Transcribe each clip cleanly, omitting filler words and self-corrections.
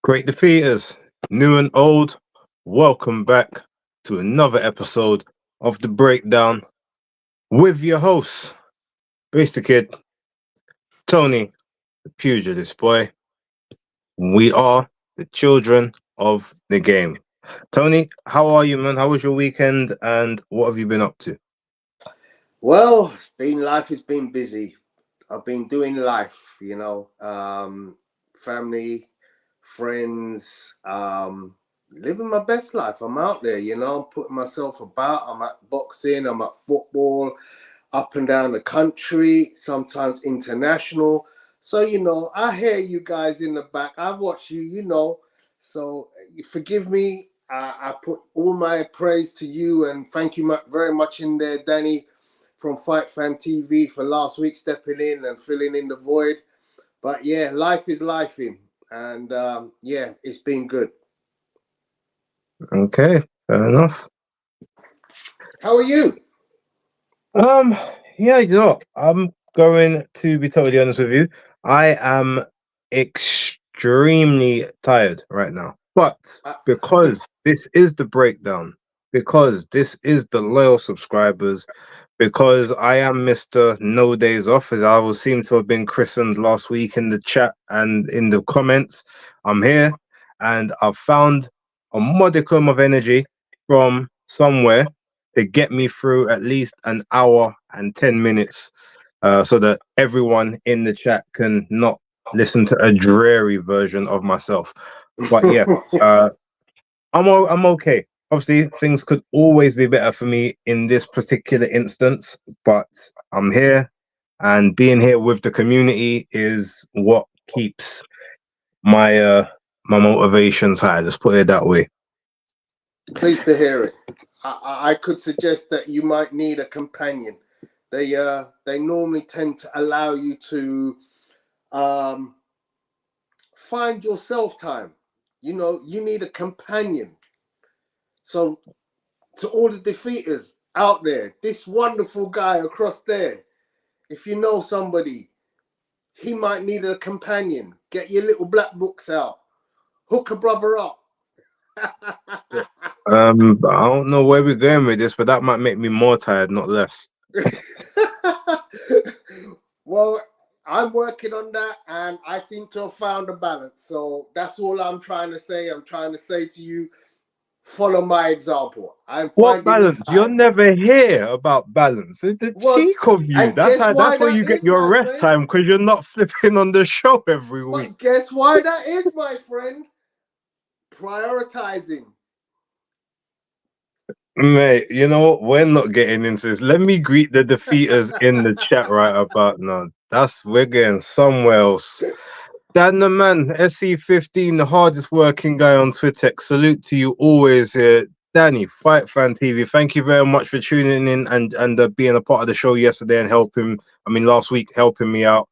Great defeaters, new and old, welcome back to another episode of The Breakdown with your hosts, BaseDaKID, Tony, the Pugilist Boy. We are the children of the game. Tony, how are you, man? How was your weekend and what have you been up to? Well, life has been busy. I've been doing life, family, friends, living my best life. I'm out there, I'm putting myself about. I'm at boxing, I'm at football, up and down the country, sometimes international. So, I hear you guys in the back. I watch you. So forgive me. I put all my praise to you and thank you very much in there, Danny, from Fight Fan TV for last week stepping in and filling in the void. But yeah, life is lifing. And yeah, it's been good. Okay, fair enough. How are you? Yeah, I'm going to be totally honest with you. I am extremely tired right now. But because this is the breakdown, because this is the loyal subscribers, because I am Mr. No Days Off, as I will seem to have been christened last week in the chat and in the comments, I'm here and I've found a modicum of energy from somewhere to get me through at least an hour and 10 minutes so that everyone in the chat can not listen to a dreary version of myself. But yeah, I'm okay. Obviously, things could always be better for me in this particular instance, but I'm here, and being here with the community is what keeps my my motivations high. Let's put it that way. Pleased to hear it. I could suggest that you might need a companion. They normally tend to allow you to find yourself time. You need a companion. So to all the defeaters out there, this wonderful guy across there, if you know somebody, he might need a companion. Get your little black books out. Hook a brother up. I don't know where we're going with this, but that might make me more tired, not less. Well, I'm working on that, and I seem to have found a balance. So that's all I'm trying to say. I'm trying to say to you, follow my example. What balance? You're never hear about balance. It's the cheek of you. That's where you get your rest time, because you're not flipping on the show every week. But guess why that is, my friend? Prioritizing. Mate, you know what? We're not getting into this. Let me greet the defeaters in the chat right about now. We're getting somewhere else. Dan the man, SC15, the hardest working guy on Twitter. Salute to you always here. Danny, Fight Fan TV, thank you very much for tuning in and being a part of the show yesterday and last week, helping me out.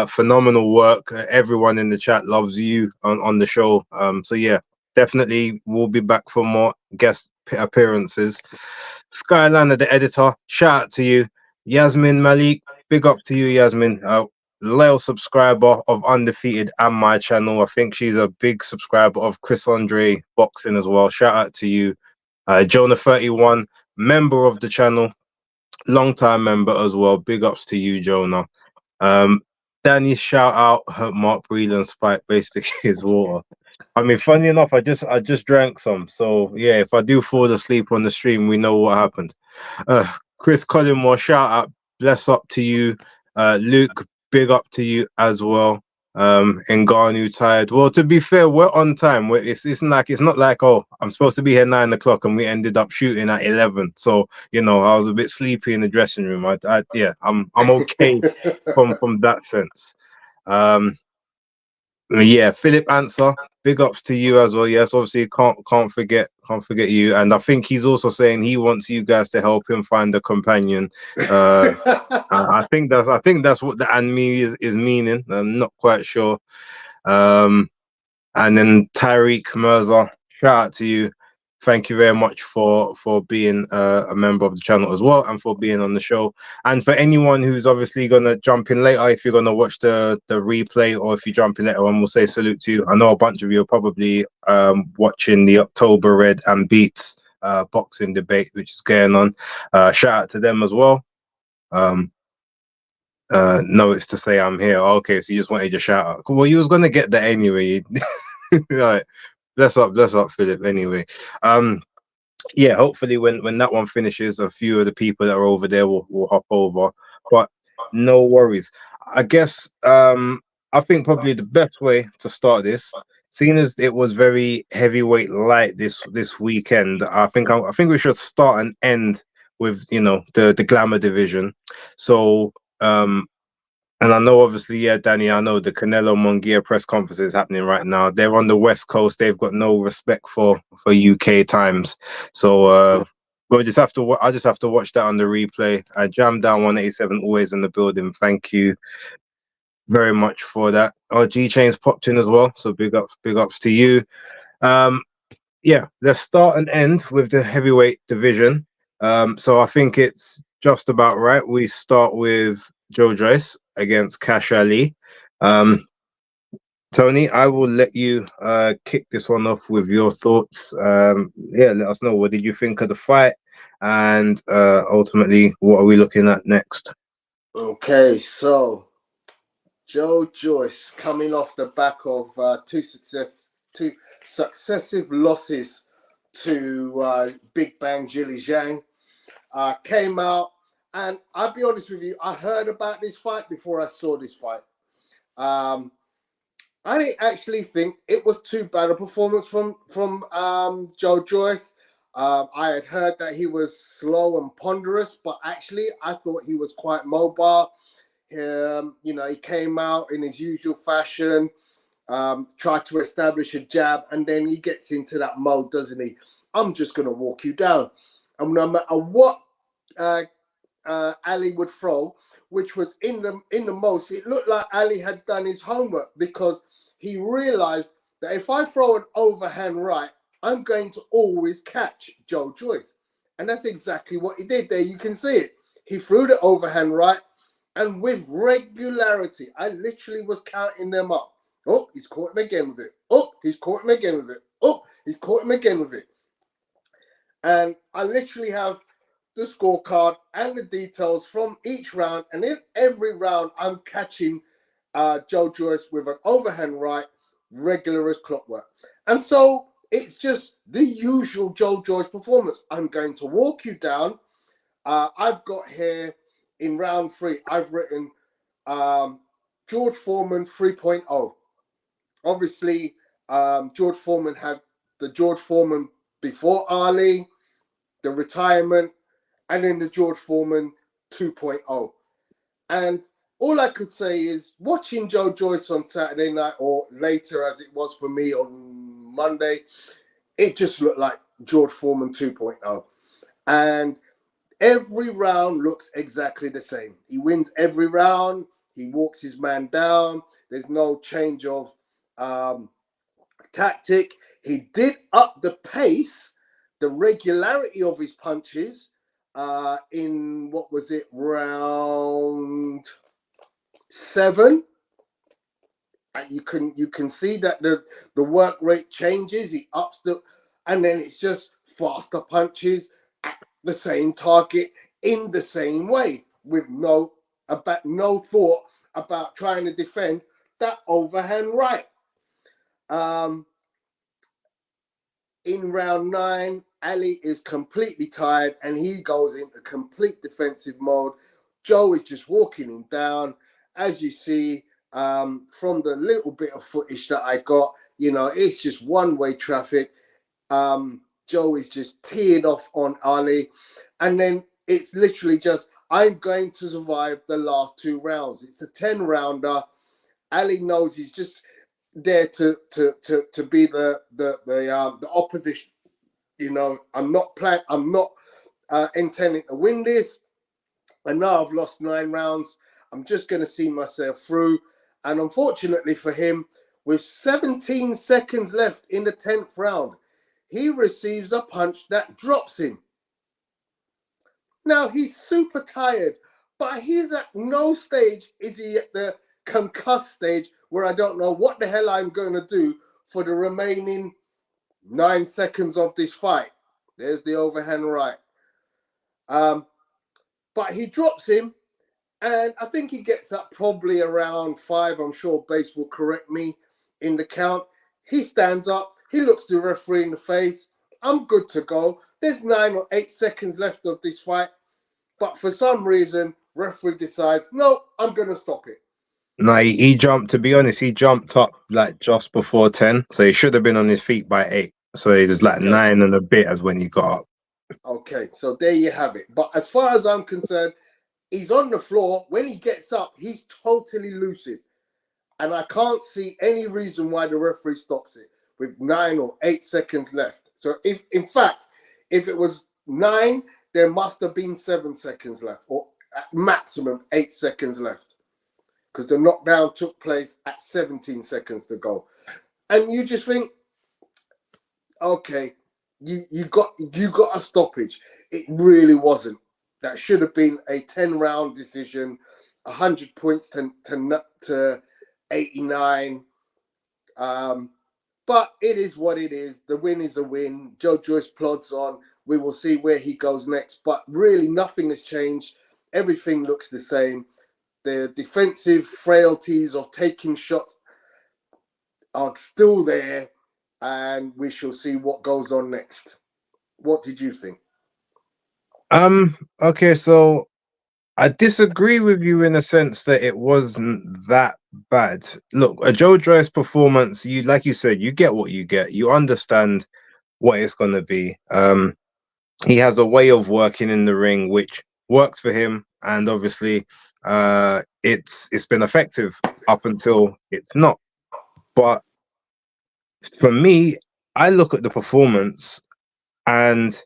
Phenomenal work. Everyone in the chat loves you on the show. So yeah, definitely we'll be back for more guest appearances. Skyliner, the editor, shout out to you. Yasmin Malik, big up to you, Yasmin. Loyal subscriber of Undefeated and my channel. I think she's a big subscriber of Chris Andre Boxing as well. Shout out to you. Jonah31, member of the channel, long time member as well. Big ups to you, Jonah. Danny, shout out Mark Breland Spike, basically his water. I mean, funny enough, I just drank some. So yeah, if I do fall asleep on the stream, we know what happened. Chris Collingmore, shout out, bless up to you. Luke, big up to you as well. Ngannou tired. Well, to be fair, we're on time. It's not like, oh, I'm supposed to be here 9 o'clock and we ended up shooting at 11. So I was a bit sleepy in the dressing room. I'm okay from that sense. Yeah, Philip Answer, big ups to you as well. Yes, obviously can't forget you. And I think he's also saying he wants you guys to help him find a companion. I think that's what the and me is meaning. I'm not quite sure. And then Tyreek Mirza, shout out to you. thank you very much for being a member of the channel as well, and for being on the show. And for anyone who's obviously gonna jump in later, if you're gonna watch the replay, or if you jump in later on, we'll say salute to you. I know a bunch of you are probably watching the October Red and Beats boxing debate which is going on. Shout out to them as well. No, it's to say I'm here. Okay, so you just wanted your shout out. Well, you was gonna get that anyway. Right. Bless up, Philip. Anyway, yeah. Hopefully, when that one finishes, a few of the people that are over there will hop over. But no worries. I guess I think probably the best way to start this, seeing as it was very heavyweight light this weekend, I think we should start and end with the glamour division. So and I know, obviously, yeah, Danny, I know the Canelo Munguia press conference is happening right now. They're on the West Coast. They've got no respect for UK times. So I just have to watch that on the replay. Jam Down 187 always in the building. Thank you very much for that. Oh, G Chain's popped in as well. So big ups to you. Yeah, let's start and end with the heavyweight division. So I think it's just about right. We start with Joyce against Cash Ali. Tony, I will let you kick this one off with your thoughts. Yeah, let us know, what did you think of the fight, and ultimately, what are we looking at next? Okay, so Joyce coming off the back of two successive losses to Big Bang Jilly Zhang, came out, and I'll be honest with you, I heard about this fight before I saw this fight. I didn't actually think it was too bad a performance from Joyce. I had heard that he was slow and ponderous, but actually I thought he was quite mobile. He came out in his usual fashion, tried to establish a jab, and then he gets into that mode, doesn't he? I'm just going to walk you down. And no matter what Ali would throw, which was in the most, it looked like Ali had done his homework, because he realized that if I throw an overhand right, I'm going to always catch Joyce. And that's exactly what he did there. You can see it. He threw the overhand right, and with regularity, I literally was counting them up. Oh, he's caught him again with it. Oh, he's caught him again with it. Oh, he's caught him again with it. And I literally have the scorecard and the details from each round. And in every round, I'm catching Joyce with an overhand right, regular as clockwork. And so it's just the usual Joyce performance. I'm going to walk you down. I've got here in round 3, I've written George Foreman 3.0. Obviously, George Foreman had the George Foreman before Ali, the retirement, and then the George Foreman 2.0. And all I could say is, watching Joyce on Saturday night, or later as it was for me on Monday, it just looked like George Foreman 2.0. And every round looks exactly the same. He wins every round. He walks his man down. There's no change of tactic. He did up the pace, the regularity of his punches in, what was it, round 7. You can see that the work rate changes. He ups and then it's just faster punches at the same target in the same way, with no thought about trying to defend that overhand right. In round 9, Ali is completely tired and he goes into complete defensive mode. Joe is just walking him down. As you see from the little bit of footage that I got, it's just one-way traffic. Joe is just teeing off on Ali. And then it's literally just, I'm going to survive the last 2 rounds. It's a 10-rounder. Ali knows he's just there to be the opposition. I'm not intending to win this. And now I've lost 9 rounds. I'm just going to see myself through. And unfortunately for him, with 17 seconds left in the 10th round, he receives a punch that drops him. Now, he's super tired, but he's at no stage is he at the concussed stage where I don't know what the hell I'm going to do for the remaining 9 seconds of this fight. There's the overhand right. But he drops him, and I think he gets up probably around 5. I'm sure Base will correct me in the count. He stands up. He looks the referee in the face. I'm good to go. There's 9 or 8 seconds left of this fight. But for some reason, referee decides, no, I'm going to stop it. No, he jumped, to be honest, he jumped up like just before 10. So he should have been on his feet by 8. So it was like 9 and a bit as when he got up. Okay, so there you have it. But as far as I'm concerned, he's on the floor. When he gets up, he's totally lucid. And I can't see any reason why the referee stops it with 9 or 8 seconds left. So if, in fact, if it was 9, there must have been 7 seconds left, or at maximum 8 seconds left, because the knockdown took place at 17 seconds to go. And you just think, okay, you got a stoppage. It really wasn't. That should have been a 10-round decision, 100 points to 89. But it is what it is. The win is a win. Joyce plods on. We will see where he goes next. But really, nothing has changed. Everything looks the same. The defensive frailties of taking shots are still there. And we shall see what goes on next. What did you think? Okay, so I disagree with you in a sense that it wasn't that bad. Look, a Joyce performance, you like you said, you get what you get. You understand what it's gonna be. He has a way of working in the ring which works for him, and obviously it's been effective up until it's not. But for me, I look at the performance, and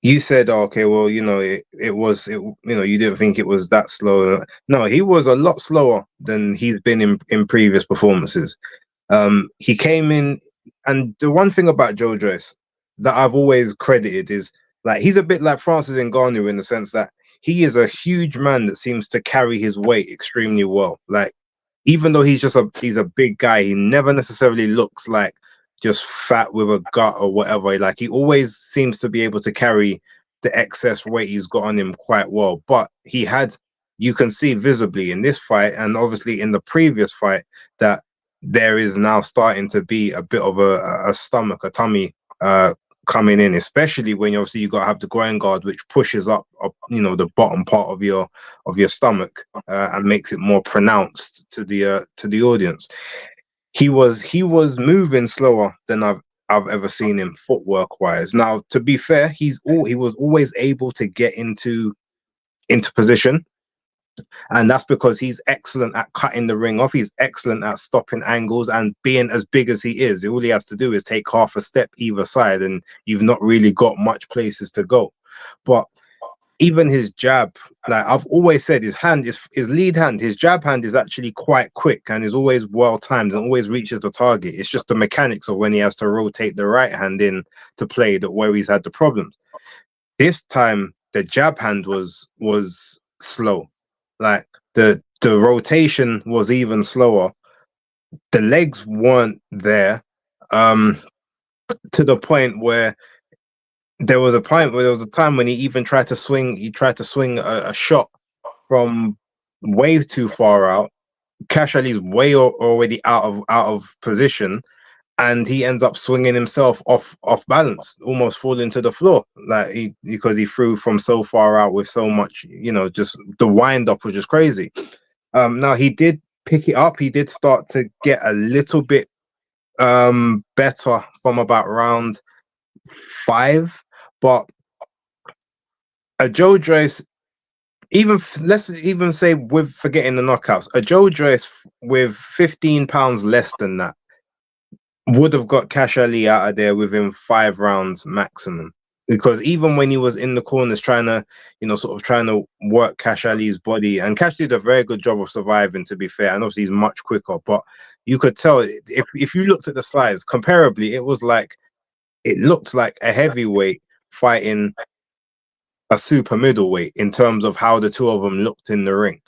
you said, oh, okay, well, you know, you didn't think it was that slow. No, he was a lot slower than he's been in previous performances. He came in, and the one thing about Joyce that I've always credited is, like, he's a bit like Francis Ngannou in the sense that he is a huge man that seems to carry his weight extremely well. Like, even though he's a big guy, he never necessarily looks like just fat with a gut or whatever. Like, he always seems to be able to carry the excess weight he's got on him quite well. But you can see visibly in this fight, and obviously in the previous fight, that there is now starting to be a bit of a tummy coming in, especially when obviously you got to have the groin guard, which pushes up the bottom part of your stomach and makes it more pronounced to the audience. He was moving slower than I've ever seen him footwork wise. Now, to be fair, he was always able to get into position. And that's because he's excellent at cutting the ring off. He's excellent at stopping angles, and being as big as he is, all he has to do is take half a step either side, and you've not really got much places to go. But even his jab, like I've always said, his lead hand, his jab hand is actually quite quick and is always well timed and always reaches the target. It's just the mechanics of when he has to rotate the right hand in to play that where he's had the problems. This time, the jab hand was slow. Like the rotation was even slower. The legs weren't there, to the point where there was a time when he even tried to swing. He tried to swing a shot from way too far out. Cash Ali's way already out of position, and he ends up swinging himself off balance, almost falling to the floor, like because he threw from so far out with so much, just the wind up was just crazy. Now he did pick it up. He did start to get a little bit better from about round 5, but a Joyce, let's even say with forgetting the knockouts, a Joyce with 15 pounds less than that would have got Cash Ali out of there within 5 rounds maximum. Because even when he was in the corners trying to work Cash Ali's body, and Cash did a very good job of surviving, to be fair, and obviously he's much quicker, but you could tell if you looked at the size comparably, it was like it looked like a heavyweight fighting a super middleweight in terms of how the two of them looked in the ring.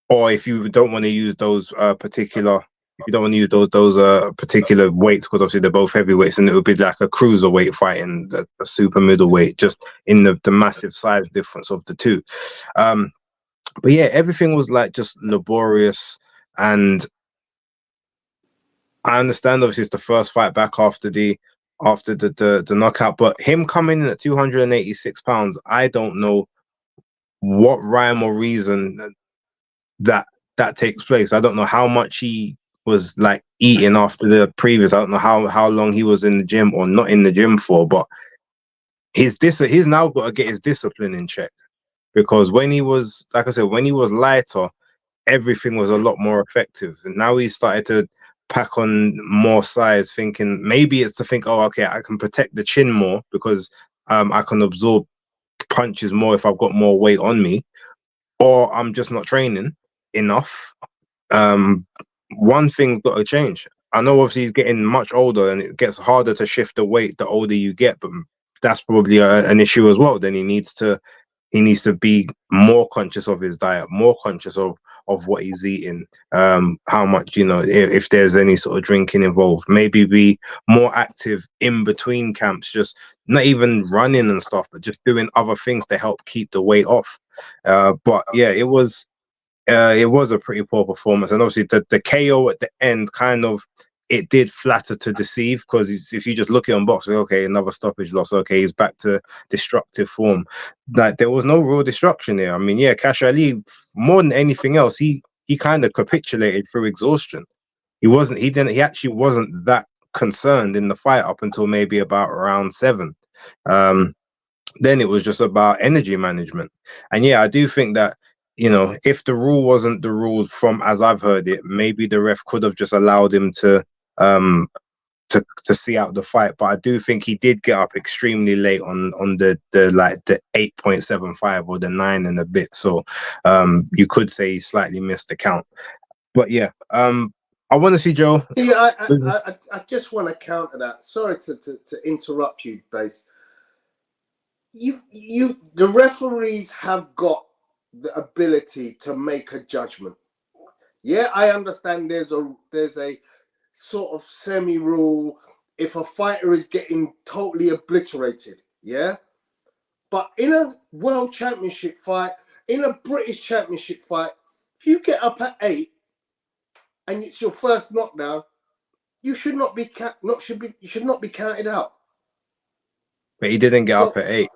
Or if you don't want to use those particular, if you don't want to use those particular weights, because obviously they're both heavyweights, and it would be like a cruiserweight fighting a super middleweight, just in the massive size difference of the two. But yeah, everything was like just laborious, and I understand obviously it's the first fight back after the knockout, but him coming in at 286 pounds, I don't know what rhyme or reason that takes place. I don't know how much he was like eating after the previous. I don't know how long he was in the gym or not in the gym for, but he's now got to get his discipline in check, because when he was, like I said, when he was lighter, everything was a lot more effective, and now he's started to pack on more size, thinking maybe it's to think, oh, okay, I can protect the chin more because I can absorb punches more if I've got more weight on me, or I'm just not training enough. One thing's got to change. I know obviously he's getting much older and it gets harder to shift the weight the older you get, but that's probably an issue as well. Then he needs to be more conscious of his diet, more conscious of what he's eating, how much, if there's any sort of drinking involved, maybe be more active in between camps, just not even running and stuff, but just doing other things to help keep the weight off. But yeah, it was a pretty poor performance, and obviously the KO at the end kind of, it did flatter to deceive, because if you just look at on box, okay, another stoppage loss, okay, he's back to destructive form. Like, there was no real destruction there. I mean, yeah, Cash Ali, more than anything else, he kind of capitulated through exhaustion. He actually wasn't that concerned in the fight up until maybe about round 7. Then it was just about energy management. And yeah, I do think that, if the rule wasn't the rule from as I've heard it, maybe the ref could have just allowed him to see out the fight. But I do think he did get up extremely late on the 8.75 or the 9 and a bit. So you could say he slightly missed the count. But yeah, I want to see Joe. Yeah, I just want to counter that. Sorry to interrupt you, Base. The referees have got the ability to make a judgment. Yeah, I understand there's a sort of semi-rule if a fighter is getting totally obliterated, yeah? But in a world championship fight, in a British championship fight, if you get up at 8 and it's your first knockdown, you should not be counted out. But he didn't get up at 8.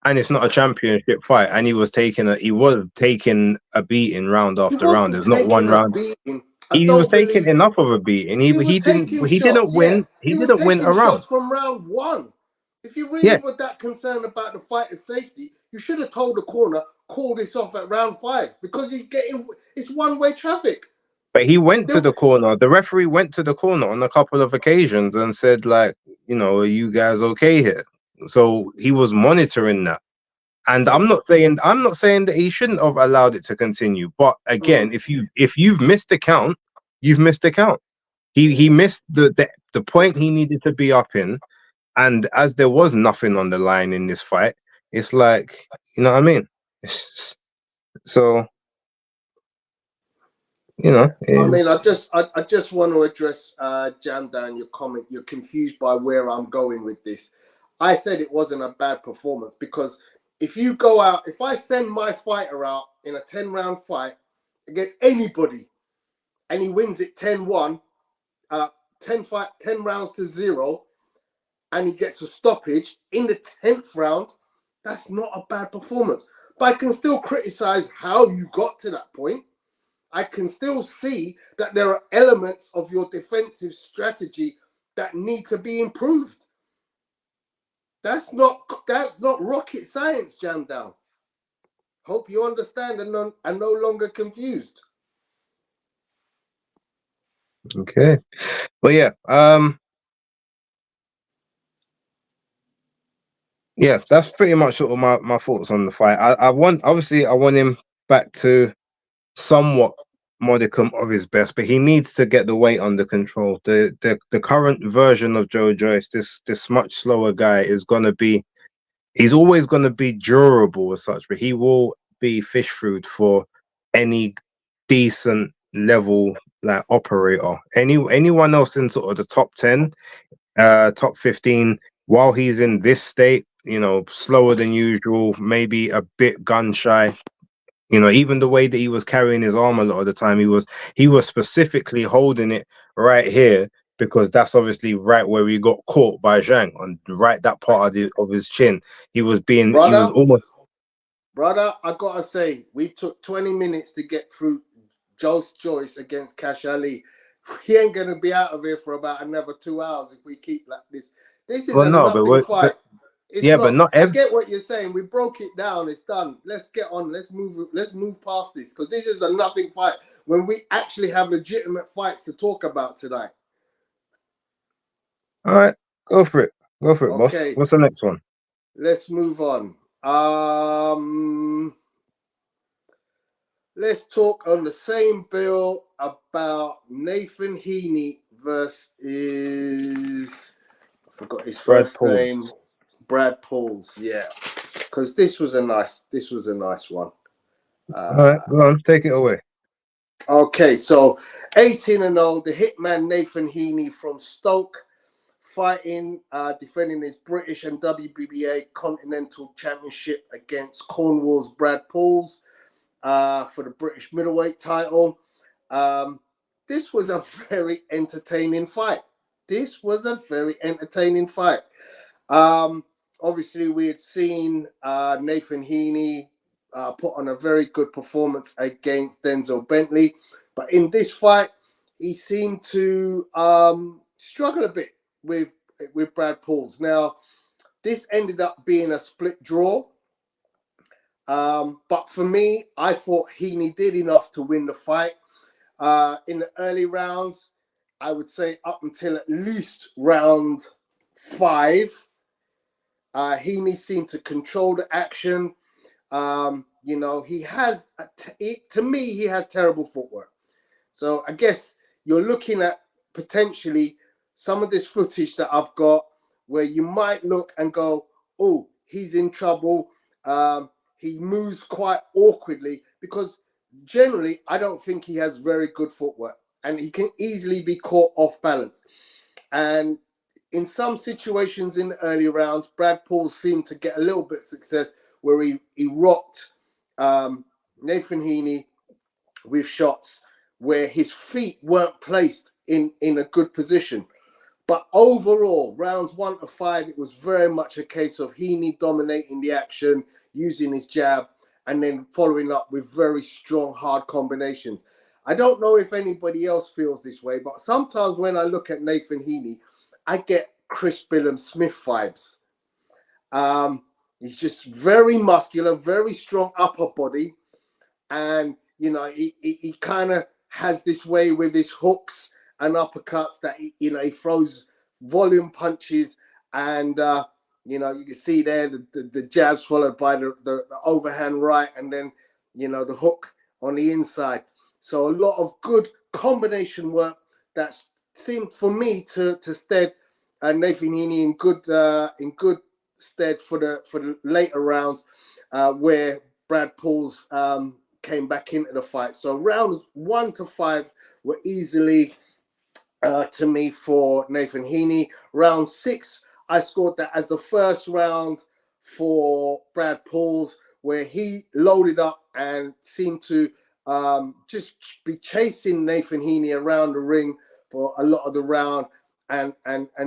And it's not a championship fight, and he was taking a beating round after round. There's not one round. He was taking enough of a beating. He didn't win. Yeah. He didn't win a round from round 1. If you really were that concerned about the fighter's safety, you should have told the corner, call this off at round 5, because it's one-way traffic. But he went to the corner. The referee went to the corner on a couple of occasions and said, like, are you guys okay here? So he was monitoring that. And I'm not saying that he shouldn't have allowed it to continue. But again, if you've missed the count, you've missed the count. He missed the point he needed to be up in. And as there was nothing on the line in this fight, it's like, you know what I mean? So, I mean, I just want to address Jandan, your comment. You're confused by where I'm going with this. I said it wasn't a bad performance, because if you go out, if I send my fighter out in a 10-round fight against anybody and he wins it 10-1, 10 rounds to 0, and he gets a stoppage in the 10th round, that's not a bad performance. But I can still criticize how you got to that point. I can still see that there are elements of your defensive strategy that need to be improved. That's not rocket science, Jandan. Hope you understand and no longer confused. Okay. But yeah, yeah, that's pretty much sort of my thoughts on the fight. I want him back to somewhat modicum of his best, but he needs to get the weight under control. The current version of Joyce, this much slower guy, is gonna be, he's always gonna be durable as such, but he will be fish food for any decent level like operator. Anyone else in sort of the top 10, top 15, while he's in this state, you know, slower than usual, maybe a bit gun shy. You know, even the way that he was carrying his arm a lot of the time, he was specifically holding it right here because that's obviously right where he got caught by Zhang, on right that part of his chin. He was almost. Brother, I gotta say, we took 20 minutes to get through Joyce against Cash Ali. He ain't gonna be out of here for about another 2 hours if we keep like this. This is Well, a no, nothing fight. It's yeah, not. but not. I get what you're saying. We broke it down. It's done. Let's get on. Let's move past this because this is a nothing fight. When we actually have legitimate fights to talk about tonight. All right, go for it. Go for it, boss. What's the next one? Let's move on. Let's talk on the same bill about Nathan Heeney versus, I forgot his first name, Brad Pauls. Yeah, because this was a nice one. All right, go on, take it away. Okay, so 18-0, the hitman Nathan Heeney from Stoke, fighting, defending his British and WBA Continental Championship against Cornwall's Brad Pauls for the British middleweight title. This was a very entertaining fight. Obviously, we had seen Nathan Heeney put on a very good performance against Denzel Bentley. But in this fight, he seemed to struggle a bit with Brad Pauls. Now, this ended up being a split draw. But for me, I thought Heeney did enough to win the fight. In the early rounds, I would say up until at least round 5, Heeney seemed to control the action. You know, he has, to me, he has terrible footwork. So I guess you're looking at potentially some of this footage that I've got where you might look and go, oh, he's in trouble. He moves quite awkwardly because generally I don't think he has very good footwork and he can easily be caught off balance. And in some situations in the early rounds, Brad Pauls seemed to get a little bit of success where he rocked Nathan Heeney with shots where his feet weren't placed in a good position. But overall, rounds 1 to 5, it was very much a case of Heeney dominating the action, using his jab, and then following up with very strong, hard combinations. I don't know if anybody else feels this way, but sometimes when I look at Nathan Heeney, I get Chris Billam-Smith vibes. He's just very muscular, very strong upper body. And, you know, he kind of has this way with his hooks and uppercuts that, he throws volume punches. And, you know, you can see there the jabs followed by the overhand right. And then, you know, the hook on the inside. So a lot of good combination work that seemed for me to stead Nathan Heeney in good stead for the later rounds where Brad Pauls came back into the fight. So rounds 1 to 5 were easily to me for Nathan Heeney. Round 6, I scored that as the first round for Brad Pauls, where he loaded up and seemed to just be chasing Nathan Heeney around the ring for a lot of the round and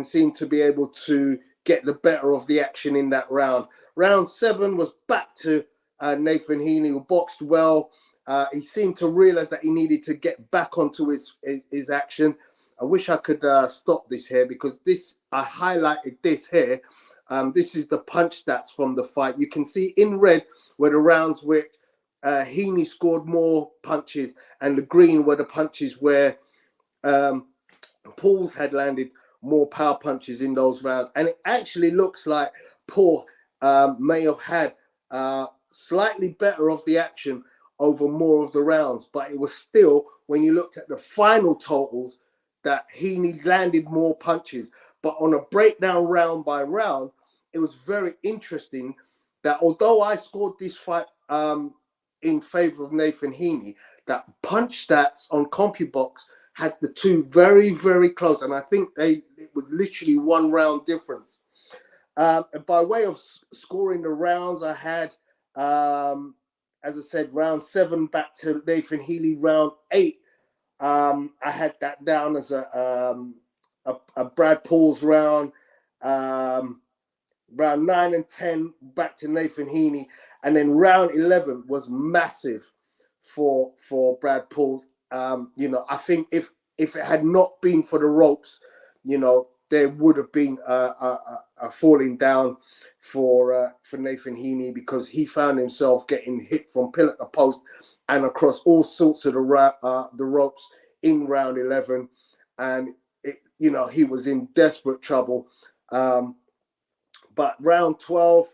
seemed to be able to get the better of the action in that round. Round 7 was back to Nathan Heeney, who boxed well. He seemed to realize that he needed to get back onto his action. I wish I could stop this here because I highlighted this here. This is the punch stats from the fight. You can see in red where the rounds where Heeney scored more punches, and the green were the punches where Pauls had landed more power punches in those rounds. And it actually looks like Paul may have had slightly better of the action over more of the rounds, but it was still, when you looked at the final totals, that Heeney landed more punches. But on a breakdown round by round, it was very interesting that although I scored this fight in favor of Nathan Heeney, that punch stats on CompuBox had the two very, very close. And I think it was literally 1 round difference. And by way of scoring the rounds, I had, as I said, round 7 back to Nathan Heeney, round 8. I had that down as a Brad Paul's round. Round 9 and 10 back to Nathan Heeney, and then round 11 was massive for Brad Paul's. I think if it had not been for the ropes, there would have been a falling down for Nathan Heeney, because he found himself getting hit from pillar to post and across all sorts of the ropes in round 11, and he was in desperate trouble. But round 12,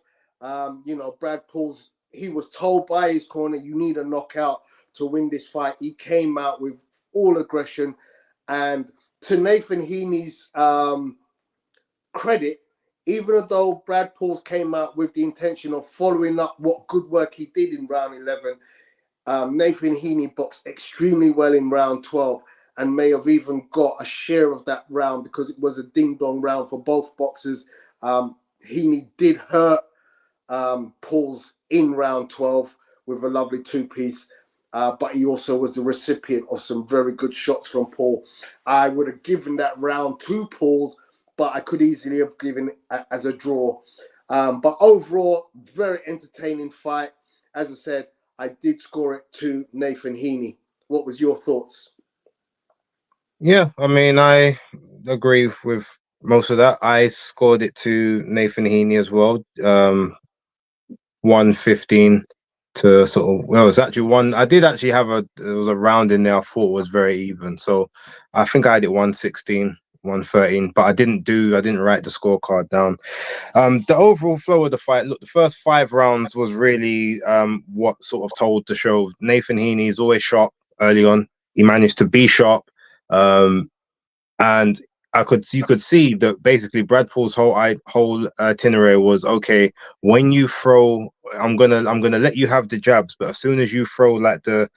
Brad Paul's, he was told by his corner, you need a knockout to win this fight. He came out with all aggression, and to Nathan Heeney's credit, even though Brad Paul's came out with the intention of following up what good work he did in round 11, Nathan Heeney boxed extremely well in round 12 and may have even got a share of that round, because it was a ding-dong round for both boxers. Heeney did hurt Paul's in round 12 with a lovely 2-piece, but he also was the recipient of some very good shots from Paul. I would have given that round to Paul, but I could easily have given it as a draw. But overall, very entertaining fight. As I said, I did score it to Nathan Heeney. What was your thoughts? Yeah, I mean, I agree with most of that. I scored it to Nathan Heeney as well. 115 to sort of, well, it was actually one. I did actually have there was a round in there I thought was very even. So I think I had it 116, 113, but I didn't write the scorecard down. The overall flow of the fight, look, the first 5 rounds was really what sort of told the show. Nathan Heeney is always sharp early on. He managed to be sharp. And you could see that basically Brad Paul's whole itinerary was, okay, when you throw, I'm gonna let you have the jabs, but as soon as you throw like the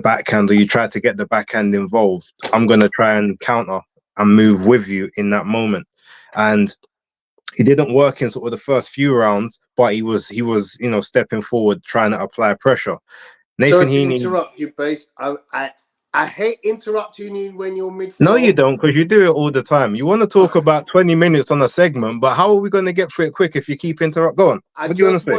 backhand, or you try to get the backhand involved, I'm gonna try and counter and move with you in that moment. And he didn't work in sort of the first few rounds, but he was stepping forward, trying to apply pressure. Nathan Heeney. To interrupt you, Base. I hate interrupting you when you're mid-flow. No, you don't, because you do it all the time. You want to talk about 20 minutes on a segment, but how are we going to get through it quick if you keep interrupting? Go on. What do you want to say?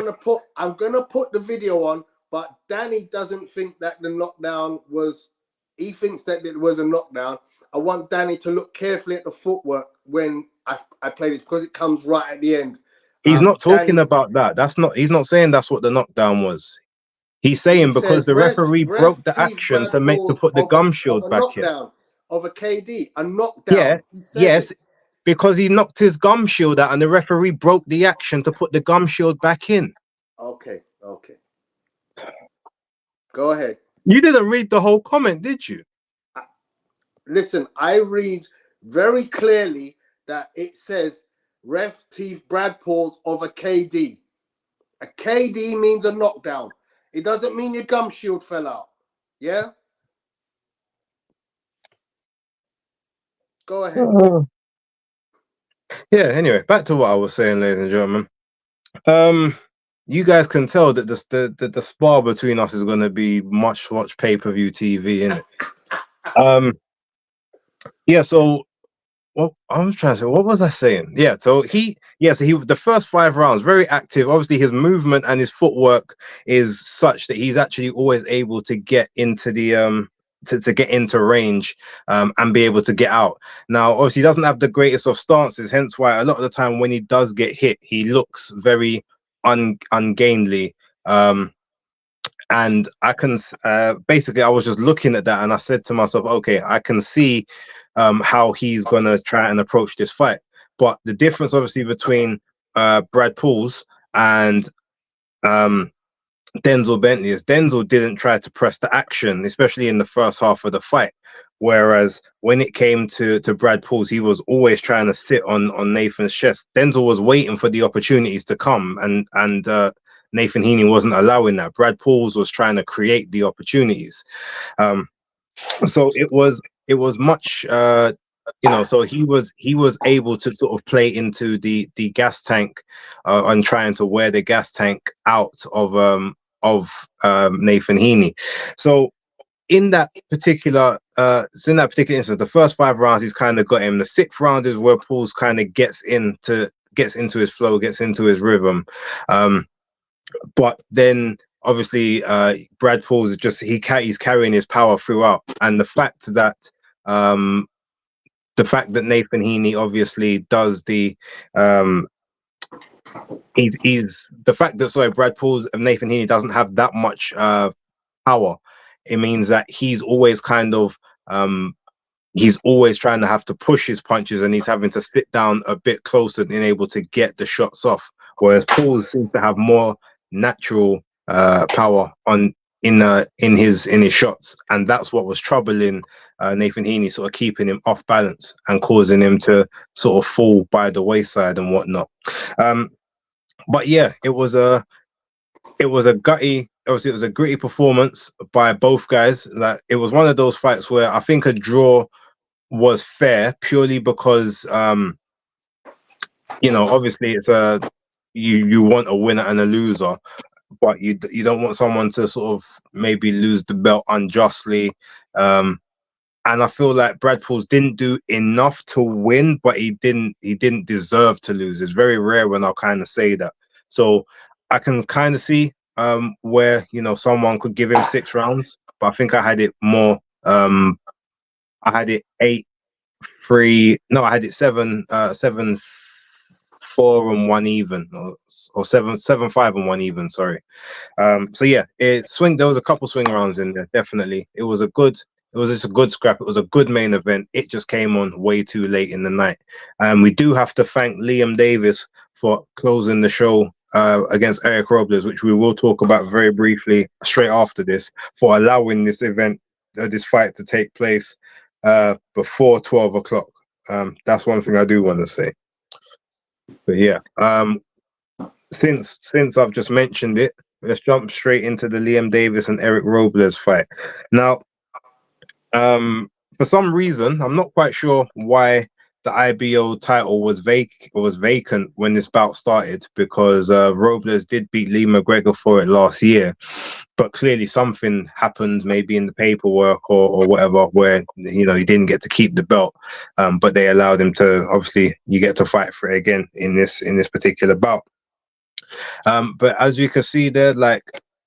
I'm going to put the video on, but Danny doesn't think that the knockdown was... He thinks that it was a knockdown. I want Danny to look carefully at the footwork when I play this, because it comes right at the end. He's not talking about that. He's not saying that's what the knockdown was. He's saying because the referee broke the action to put the gum shield back in. Of a KD, a knockdown. Yeah, yes, because he knocked his gum shield out and the referee broke the action to put the gum shield back in. Okay. Go ahead. You didn't read the whole comment, did you? Listen, I read very clearly that it says ref teeth Brad Paul's of a KD. A KD means a knockdown. It doesn't mean your gum shield fell out. Yeah? Go ahead. Yeah, anyway, back to what I was saying, ladies and gentlemen. You guys can tell that the spar between us is going to be much watch pay-per-view TV, innit? Yeah, so what I was trying to say, what was I saying? Yeah, so the first 5 rounds, very active. Obviously, his movement and his footwork is such that he's actually always able to get into the to get into range and be able to get out. Now, obviously, he doesn't have the greatest of stances, hence why a lot of the time when he does get hit, he looks very ungainly. And I can basically, I was just looking at that and I said to myself, okay, I can see how he's going to try and approach this fight. But the difference, obviously, between Brad Paul's and Denzel Bentley is Denzel didn't try to press the action, especially in the first half of the fight. Whereas when it came to Brad Pauls, he was always trying to sit on Nathan's chest. Denzel was waiting for the opportunities to come, and Nathan Heeney wasn't allowing that. Brad Pauls was trying to create the opportunities. So it was much so he was able to sort of play into the gas tank and trying to wear the gas tank out of Nathan Heeney. So in that particular instance, the first 5 rounds he's kind of got him. The 6th round is where Pauls kind of gets into his flow, gets into his rhythm. But then obviously Brad Pauls is just he's carrying his power throughout, and the fact that Nathan Heeney obviously does the Brad Pauls and Nathan Heeney doesn't have that much power. It means that he's always kind of he's always trying to have to push his punches, and he's having to sit down a bit closer and able to get the shots off. Whereas Pauls seems to have more natural power in his shots, and that's what was troubling Nathan Heeney, sort of keeping him off balance and causing him to sort of fall by the wayside and whatnot. But yeah, it was a gutty. Obviously, it was a gritty performance by both guys. Like, it was one of those fights where I think a draw was fair purely because obviously it's you want a winner and a loser, but you don't want someone to sort of maybe lose the belt unjustly. And I feel like Brad Pauls didn't do enough to win, but he didn't deserve to lose. It's very rare when I'll kind of say that. So I can kind of see where someone could give him 6 rounds, but I think I had it more. I had it 8-3. No, I had it 7-4 and 1 even, or 7-5 and 1 even. Sorry. So yeah, there was a couple swing rounds in there. Definitely, it was just a good scrap. It was a good main event. It just came on way too late in the night. And we do have to thank Liam Davis for closing the show against Eric Robles, which we will talk about very briefly straight after this, for allowing this event, this fight, to take place before 12 o'clock. That's one thing I do want to say. But yeah, since I've just mentioned it, let's jump straight into the Liam Davis and Eric Robles fight. Now, for some reason, I'm not quite sure why the IBO title was vacant when this bout started, because Robles did beat Lee McGregor for it last year, but clearly something happened, maybe in the paperwork or whatever, where he didn't get to keep the belt, but they allowed him to. Obviously, you get to fight for it again in this particular bout. But as you can see there, like,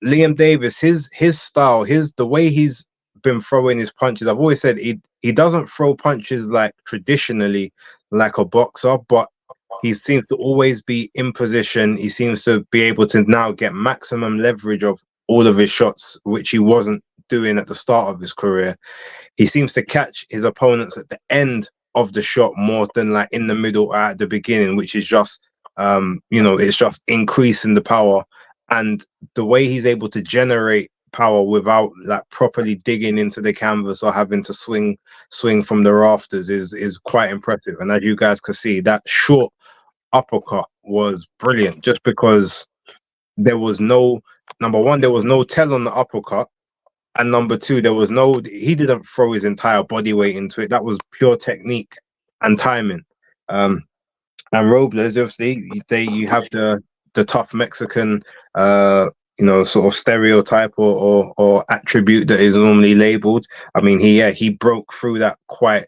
Liam Davis, his style, the way he's been throwing his punches, I've always said he doesn't throw punches like traditionally like a boxer, but he seems to always be in position. He seems to be able to now get maximum leverage of all of his shots, which he wasn't doing at the start of his career. He seems to catch his opponents at the end of the shot more than like in the middle or at the beginning, which is just it's just increasing the power. And the way he's able to generate power without like properly digging into the canvas or having to swing from the rafters is quite impressive. And as you guys could see, that short uppercut was brilliant, just because there was no, number one, there was no tell on the uppercut, and number two, he didn't throw his entire body weight into it. That was pure technique and timing. And Robles, obviously, you have the tough Mexican sort of stereotype or attribute that is normally labeled. I mean, he broke through that quite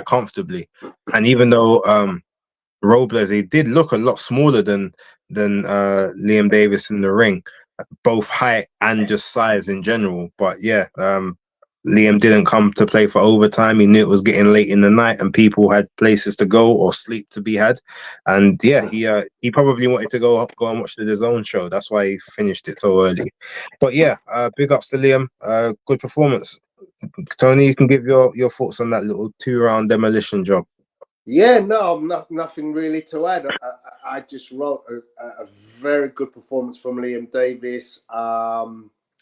comfortably. And even though Robles, he did look a lot smaller than Liam Davis in the ring, both height and just size in general. But yeah, Liam didn't come to play for overtime. He knew it was getting late in the night and people had places to go or sleep to be had. And yeah, he probably wanted to go and watch the DAZN show. That's why he finished it so early. But yeah, big ups to Liam. Good performance. Tony, you can give your thoughts on that little 2-round demolition job. Yeah, no, nothing really to add. I just wrote a very good performance from Liam Davis.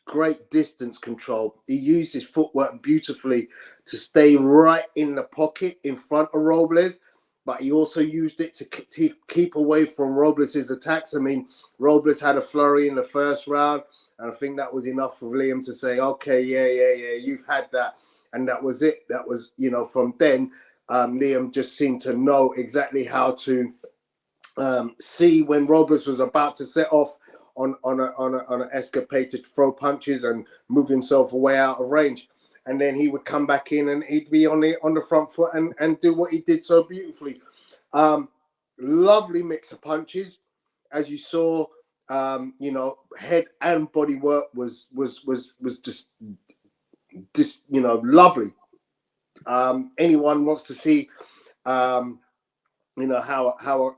Great distance control. He used his footwork beautifully to stay right in the pocket in front of Robles, but he also used it to keep away from Robles' attacks. I mean, Robles had a flurry in the first round, and I think that was enough for Liam to say, okay, yeah, you've had that. And that was it. That was, from then, Liam just seemed to know exactly how to see when Robles was about to set off on an escapade to throw punches and move himself away out of range, and then he would come back in and he'd be on the front foot and do what he did so beautifully. Lovely mix of punches, as you saw. Head and body work was just lovely. Anyone wants to see how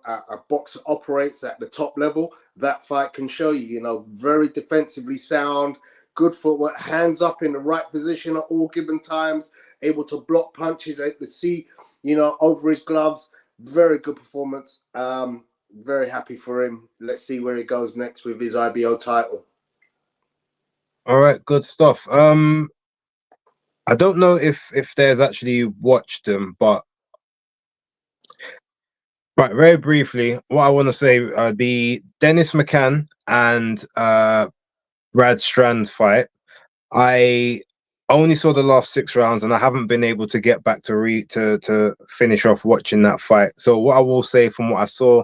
a boxer operates at the top level, that fight can show you. Very defensively sound, good footwork, hands up in the right position at all given times, able to block punches, able to see over his gloves. Very good performance. Very happy for him. Let's see where he goes next with his IBO title. All right, good stuff. I don't know if there's actually watched them, but right, very briefly, what I want to say, the Dennis McCann and Brad Strand fight, I only saw the last 6 rounds, and I haven't been able to get back to finish off watching that fight. So what I will say from what I saw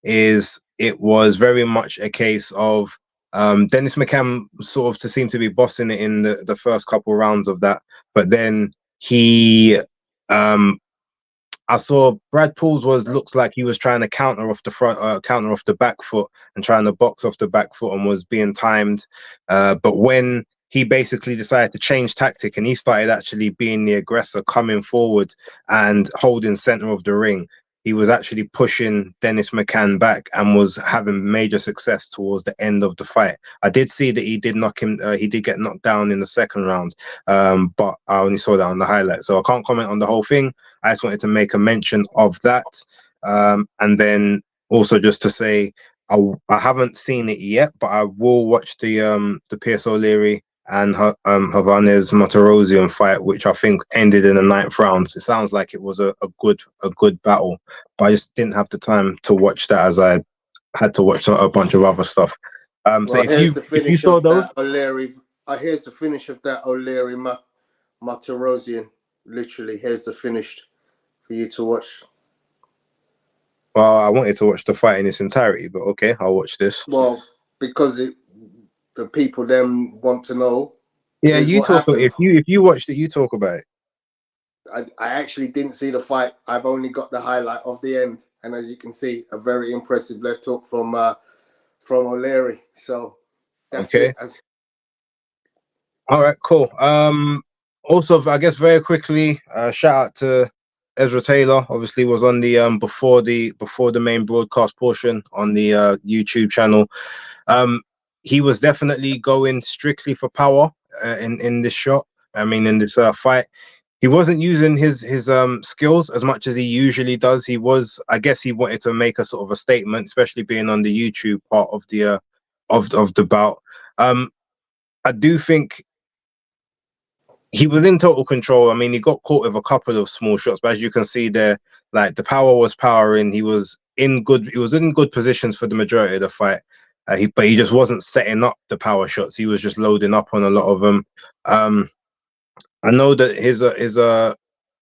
is it was very much a case of Dennis McCann sort of seemed to be bossing it in the first couple rounds of that, but then he I saw Brad Pauls looks like he was trying to counter off the front, counter off the back foot, and trying to box off the back foot, and was being timed. But when he basically decided to change tactic and he started actually being the aggressor, coming forward and holding center of the ring, he was actually pushing Dennis McCann back and was having major success towards the end of the fight. I did see that he did knock him. He did get knocked down in the second round, but I only saw that on the highlight, so I can't comment on the whole thing. I just wanted to make a mention of that, and then also just to say I haven't seen it yet, but I will watch the Pierce O'Leary and Havanes Motorosian fight, which I think ended in the 9th round. It sounds like it was a good battle, but I just didn't have the time to watch that as I had to watch a bunch of other stuff. So if you saw those, O'Leary, here's the finish of that O'Leary Motorosian. Literally, here's the finish for you to watch. Well, I wanted to watch the fight in its entirety, but okay, I'll watch this. Well, because the people then want to know. Yeah, you talk. If you watched it, you talk about it. I actually didn't see the fight. I've only got the highlight of the end, and as you can see, a very impressive left hook from O'Leary. So that's okay. It. All right, cool. Also, I guess very quickly, shout out to Ezra Taylor. Obviously, was on the before the main broadcast portion on the YouTube channel. He was definitely going strictly for power in this shot. I mean, in this fight, he wasn't using his skills as much as he usually does. I guess he wanted to make a sort of a statement, especially being on the YouTube part of the of the bout. I do think he was in total control. I mean, he got caught with a couple of small shots, but as you can see there, like the power was powering. He was in good positions for the majority of the fight. But he just wasn't setting up the power shots. He was just loading up on a lot of them. I know that his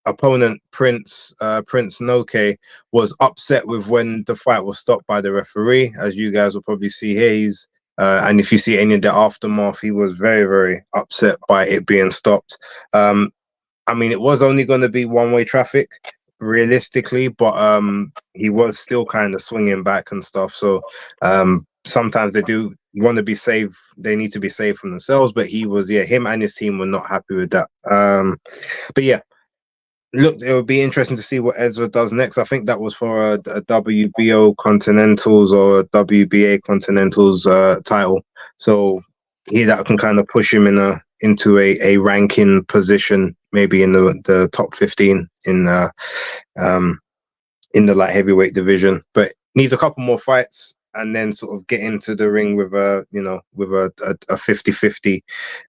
opponent Prince Noke was upset with when the fight was stopped by the referee, as you guys will probably see here. And if you see any of the aftermath, he was very, very upset by it being stopped. I mean, it was only going to be one-way traffic, realistically, but he was still kind of swinging back and stuff. So sometimes they do want to be safe. They need to be safe from themselves. But him and his team were not happy with that. But yeah, look, it would be interesting to see what Ezra does next. I think that was for a WBO Continentals or a WBA Continentals title. So that can kind of push him into a ranking position, maybe in the top 15 in in the light heavyweight division, but needs a couple more fights and then sort of get into the ring with a, you know, with a 50-50,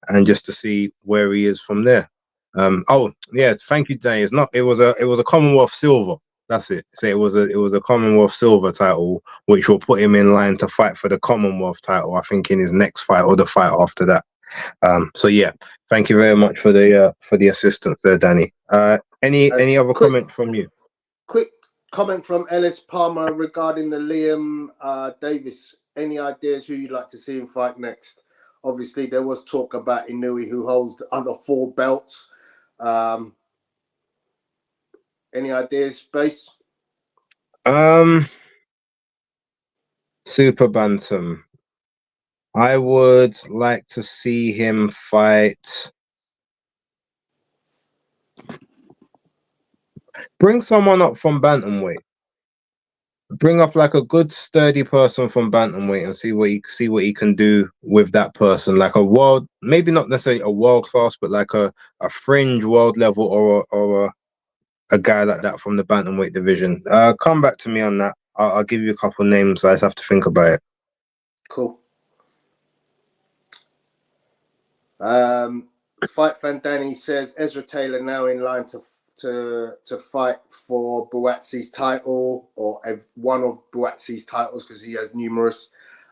and just to see where he is from there. Oh yeah, thank you, Danny. It was a Commonwealth silver. That's it. So it was a Commonwealth silver title, which will put him in line to fight for the Commonwealth title, I think, in his next fight or the fight after that. So yeah, thank you very much for the assistance there, Danny. Any other comment from you? Quick comment from Ellis Palmer regarding the Liam Davis. Any ideas who you'd like to see him fight next? Obviously, there was talk about Inui, who holds the other 4 belts. Any ideas, Base? Super bantam. I would like to see him fight. Bring someone up from bantamweight. Bring up like a good sturdy person from bantamweight and see what he can do with that person. Like a world, maybe not necessarily a world class, but like a fringe world level, or a guy like that from the bantamweight division. Come back to me on that. I'll give you a couple names. I just have to think about it. Cool. Fight Fan Danny says Ezra Taylor now in line to fight for Buatsi's title, or one of Buatsi's titles, because he has numerous.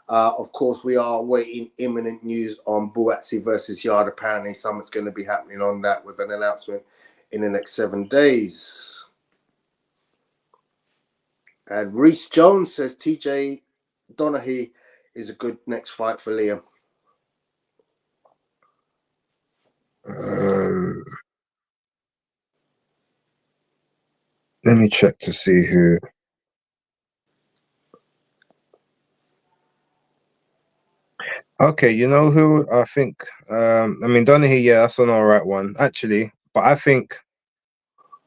Of course, we are waiting imminent news on Buatsi versus Yard. Apparently, something's going to be happening on that with an announcement in the next 7 days. And Reese Jones says TJ Donaghy is a good next fight for Liam. Let me check to see who. Okay, you know who I think? I mean, Donaghy, yeah, that's an alright one, actually. But I think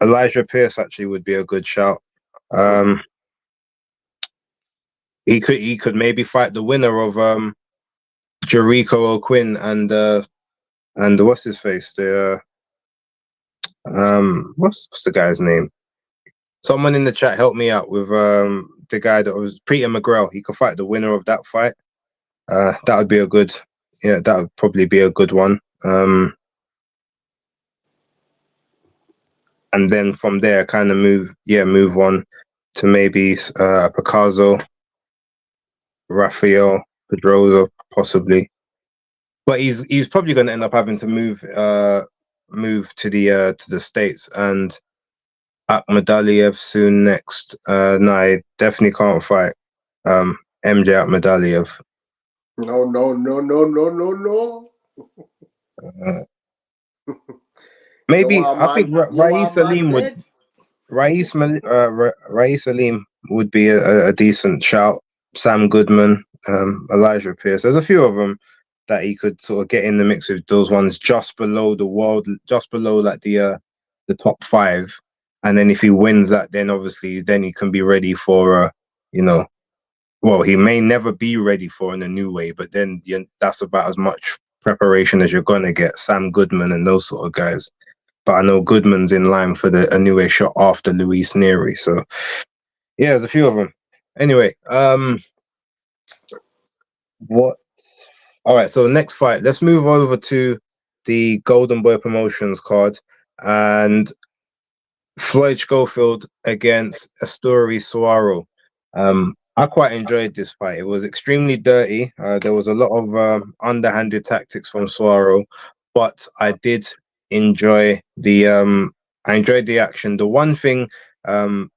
Elijah Pierce actually would be a good shout. He could maybe fight the winner of Jericho O'Quinn and what's his face? What's the guy's name? Someone in the chat help me out with the guy that was Peter McGrail. He could fight the winner of that fight. That would be that would probably be a good one. And then from there, kind of move on to maybe Picasso, Rafael, Pedrosa, possibly. But he's probably going to end up having to move to the States, and Akhmadaliev soon next. No, I definitely can't fight MJ Akhmadaliev. No. Maybe I think Rais Salim would be a decent shout. Sam Goodman, Elijah Pierce. There's a few of them that he could sort of get in the mix with. Those ones just below like the top 5. And then if he wins that, then obviously he can be ready for well, he may never be ready for in a new way, but then that's about as much preparation as you're gonna get. Sam Goodman and those sort of guys. But I know Goodman's in line for a new way shot after Luis Neri. So yeah, there's a few of them. Anyway, what? All right, so next fight. Let's move over to the Golden Boy Promotions card, and Floyd Schofield against Asturi Saro. I quite enjoyed this fight. It was extremely dirty. There was a lot of underhanded tactics from Saro, but I did enjoy the action. The one thing, the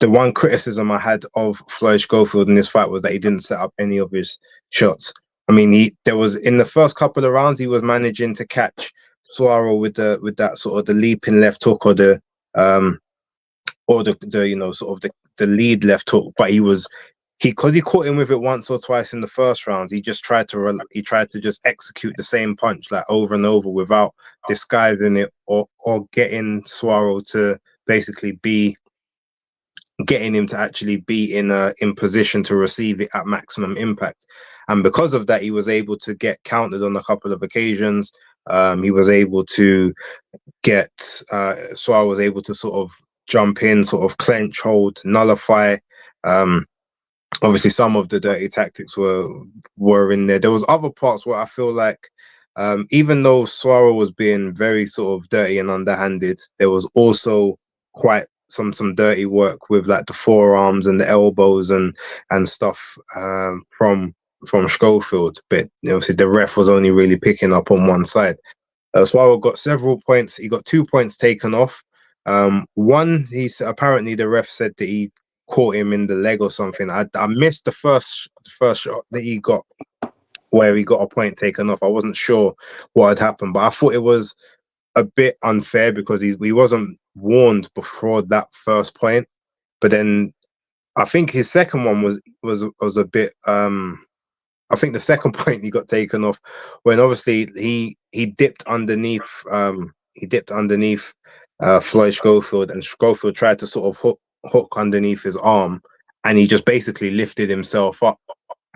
one criticism I had of Floyd Schofield in this fight was that he didn't set up any of his shots. I mean, there was in the first couple of rounds he was managing to catch Saro with that sort of the leaping left hook or the sort of the lead left hook, but because he caught him with it once or twice in the first round, he just tried to just execute the same punch like over and over without disguising it or getting Saro to basically getting him to actually be in position to receive it at maximum impact. And because of that, he was able to get countered on a couple of occasions. He was able to get Saro was able to sort of jump in, sort of clench, hold, nullify. Obviously, some of the dirty tactics were in there. There was other parts where I feel like, even though Saro was being very sort of dirty and underhanded, there was also quite some dirty work with like the forearms and the elbows and stuff from Schofield. But obviously, the ref was only really picking up on one side. Saro got several points. He got 2 points taken off. One, apparently the ref said that he caught him in the leg or something. I missed the first shot that he got, where he got a point taken off. I wasn't sure what had happened, but I thought it was a bit unfair because he wasn't warned before that first point. But then I think his second one was a bit. I think the second point he got taken off when obviously he dipped underneath. He dipped underneath Floyd Schofield, and Schofield tried to sort of hook underneath his arm, and he just basically lifted himself up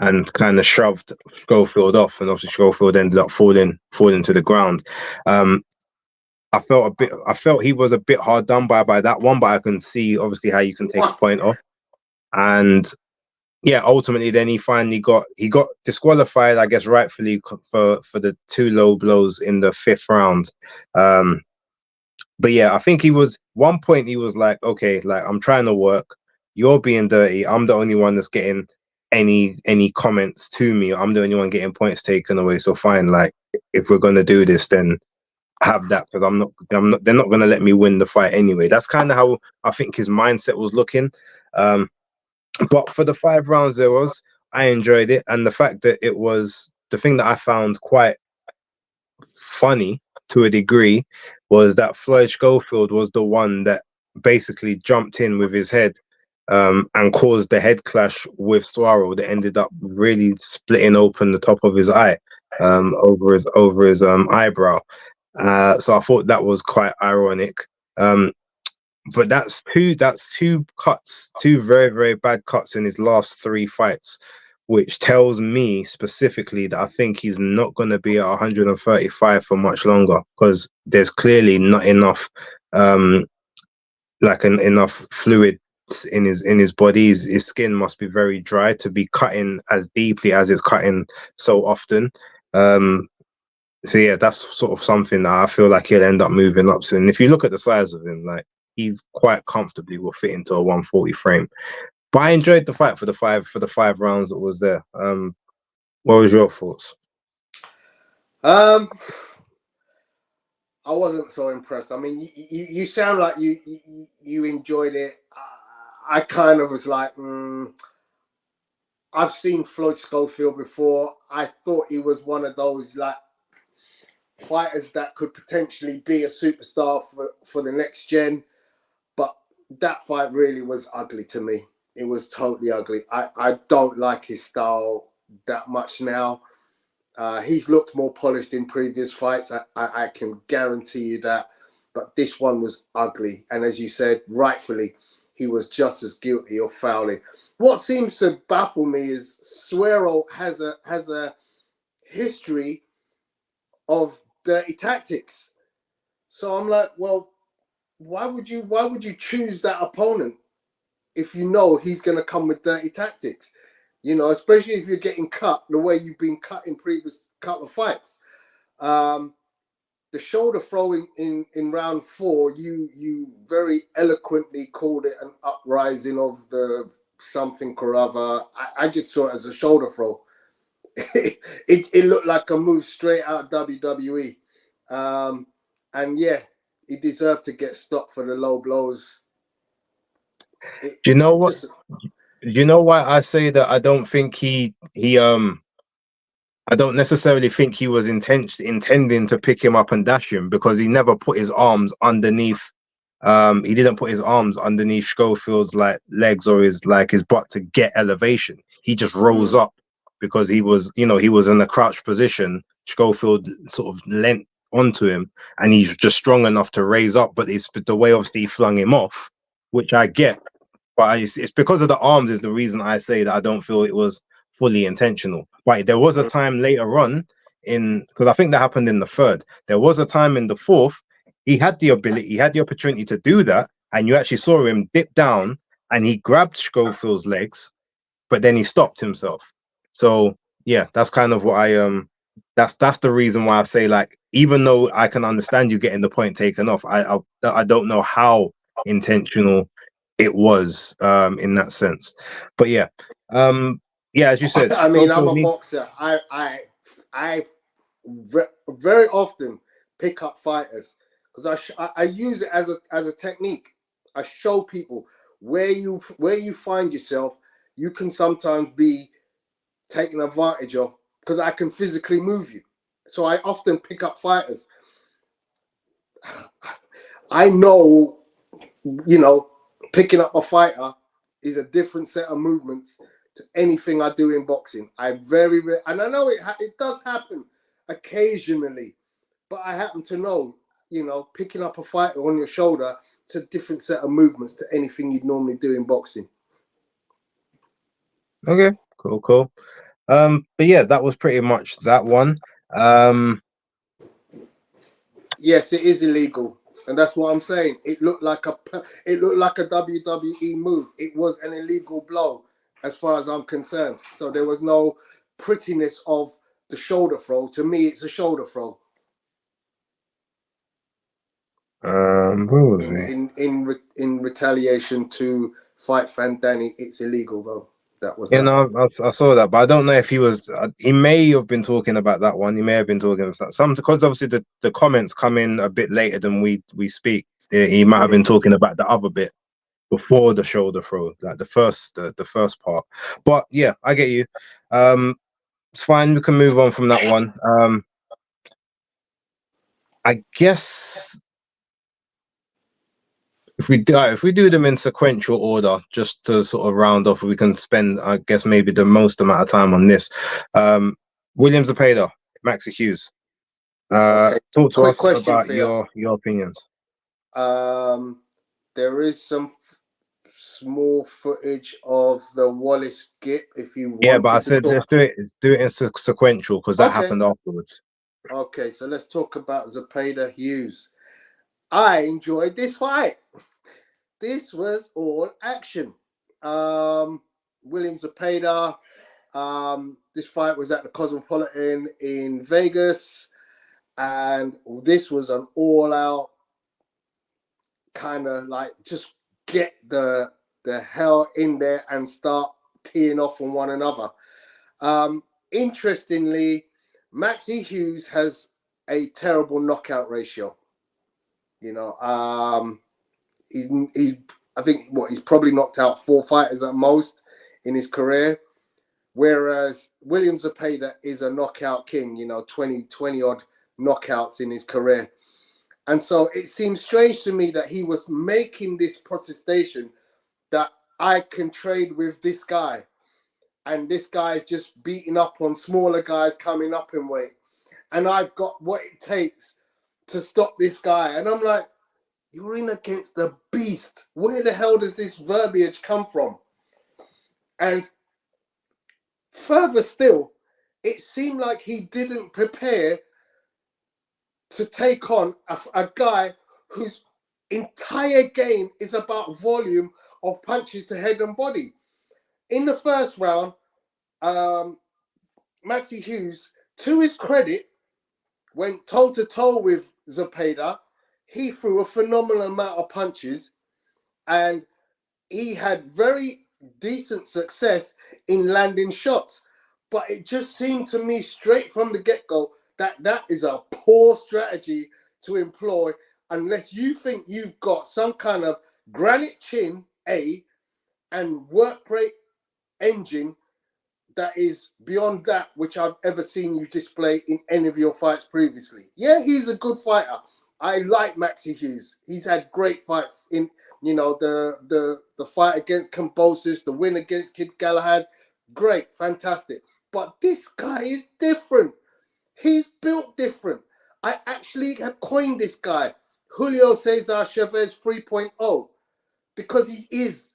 and kind of shoved Schofield off, and obviously Schofield ended up falling to the ground. I felt he was a bit hard done by that one, but I can see obviously how you can take a point off. And yeah, ultimately then he finally got disqualified, I guess rightfully, for the 2 low blows in the 5th round. But yeah, I think he was one point he was like, okay, like I'm trying to work, you're being dirty, I'm the only one that's getting any comments to me, I'm the only one getting points taken away, so fine, like if we're gonna do this, then have that, because they're not gonna let me win the fight anyway. That's kind of how I think his mindset was looking. But for the 5 rounds I enjoyed it, and the fact that it was the thing that I found quite funny to a degree was that Floyd Schofield was the one that basically jumped in with his head and caused the head clash with Saro that ended up really splitting open the top of his eye over his eyebrow. So I thought that was quite ironic. But that's two cuts, 2 very, very bad cuts in his last 3 fights, which tells me specifically that I think he's not going to be at 135 for much longer, because there's clearly not enough enough fluid in his body. His skin must be very dry to be cutting as deeply as it's cutting so often. So yeah, that's sort of something that I feel like he'll end up moving up to. And if you look at the size of him, like he's quite comfortably will fit into a 140 frame. But I enjoyed the fight for the 5 rounds that was there. What was your thoughts? I wasn't so impressed. I mean, you sound like you enjoyed it. I kind of was like, I've seen Floyd Schofield before. I thought he was one of those like fighters that could potentially be a superstar for the next gen. But that fight really was ugly to me. It was totally ugly. I don't like his style that much now. He's looked more polished in previous fights. I can guarantee you that. But this one was ugly. And as you said, rightfully, he was just as guilty of fouling. What seems to baffle me is Saro has a history of dirty tactics. So I'm like, well, why would you choose that opponent if you know he's going to come with dirty tactics? You know, especially if you're getting cut the way you've been cut in previous couple of fights. The shoulder throw in round 4, you very eloquently called it an uprising of the something or other. I just saw it as a shoulder throw. It looked like a move straight out of WWE. And yeah, he deserved to get stopped for the low blows. Do you know what? Do you know why I say that? I don't think I don't necessarily think he was intending to pick him up and dash him, because he never put his arms underneath. He didn't put his arms underneath Schofield's like legs or his butt to get elevation. He just rose up because he was in a crouched position. Schofield sort of leant onto him, and he's just strong enough to raise up. But it's the way obviously he flung him off, which I get. But it's because of the arms is the reason I say that I don't feel it was fully intentional. But there was a time later on because I think that happened in the 3rd. There was a time in the 4th he had the ability, he had the opportunity to do that, and you actually saw him dip down and he grabbed Schofield's legs, but then he stopped himself. So yeah, that's kind of what that's the reason why I say, like, even though I can understand you getting the point taken off, I don't know how intentional it was in that sense. But yeah, yeah, as you said, I mean, I'm a Schofield boxer. I very often pick up fighters because I use it as a technique. I show people where you find yourself. You can sometimes be taken advantage of because I can physically move you. So I often pick up fighters. I know, picking up a fighter is a different set of movements to anything I do in boxing. And I know it does happen occasionally, but I happen to know, picking up a fighter on your shoulder, it's a different set of movements to anything you'd normally do in boxing. Okay, cool. But yeah, that was pretty much that one. Yes, it is illegal, and that's what I'm saying. It looked like a WWE move. It was an illegal blow, as far as I'm concerned. So there was no prettiness of the shoulder throw. To me, it's a shoulder throw. Where was in retaliation to fight Fan Danny, it's illegal though. That was I saw that, but I don't know if he was. He may have been talking about that one. He may have been talking about some, because obviously the comments come in a bit later than we speak. He might have been talking about the other bit before the shoulder throw, like the first part. But yeah, I get you. It's fine. We can move on from that one. I guess if we do them in sequential order, just to sort of round off, we can spend, I guess, maybe the most amount of time on this. William Zepeda, Maxi Hughes. okay. Talk to Quick us question about for you. your opinions. There is some small footage of the Wallace Gipp if you wanted. Yeah, but I said let's do it in sequential, because that happened afterwards. Okay, so let's talk about Zepeda Hughes. I enjoyed this fight. This was all action. William Zepeda. This fight was at the Cosmopolitan in Vegas, and this was an all-out kind of like just get the hell in there and start teeing off on one another. Interestingly, Maxi Hughes has a terrible knockout ratio. He's I think he's probably knocked out 4 fighters at most in his career, whereas William Zepeda is a knockout king. 20 odd knockouts in his career. And so it seems strange to me that he was making this protestation that I can trade with this guy, and this guy is just beating up on smaller guys coming up in weight, and I've got what it takes to stop this guy. And I'm like, you're in against the beast. Where the hell does this verbiage come from? And further still, it seemed like he didn't prepare to take on a guy whose entire game is about volume of punches to head and body. In the first round, Maxi Hughes, to his credit, went toe-to-toe with Zepeda. He threw a phenomenal amount of punches, and he had very decent success in landing shots. But it just seemed to me straight from the get-go that is a poor strategy to employ unless you think you've got some kind of granite chin, and work rate engine that is beyond that which I've ever seen you display in any of your fights previously. Yeah, he's a good fighter. I like Maxi Hughes. He's had great fights in, the fight against Cambosis, the win against Kid Galahad. Great, fantastic. But this guy is different. He's built different. I actually have coined this guy Julio Cesar Chavez 3.0 because he is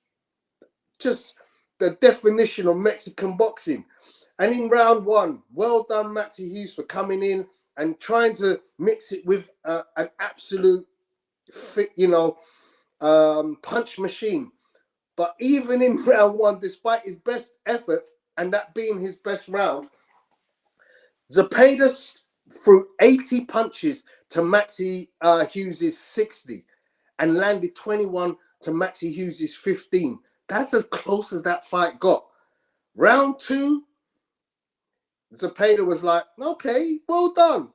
just the definition of Mexican boxing. And in round 1, well done, Maxi Hughes, for coming in and trying to mix it with an absolute fit, punch machine. But even in round one, despite his best efforts, and that being his best round, Zepeda threw 80 punches to Maxi Hughes' 60 and landed 21 to Maxi Hughes' 15. That's as close as that fight got. Round two, Zepeda was like, okay, well done.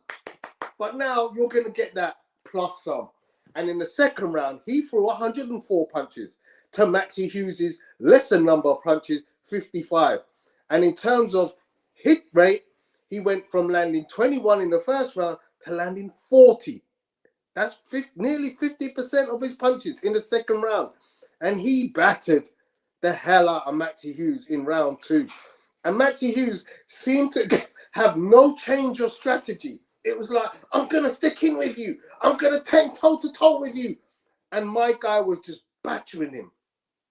But now you're going to get that plus some. And in the second round, he threw 104 punches to Maxi Hughes' lesser number of punches, 55. And in terms of hit rate, he went from landing 21 in the first round to landing 40. That's nearly 50% of his punches in the second round. And he battered the hell out of Maxi Hughes in round two. And Maxi Hughes seemed to have no change of strategy. It was like, I'm going to stick in with you. I'm going to tank toe-to-toe with you. And my guy was just battering him.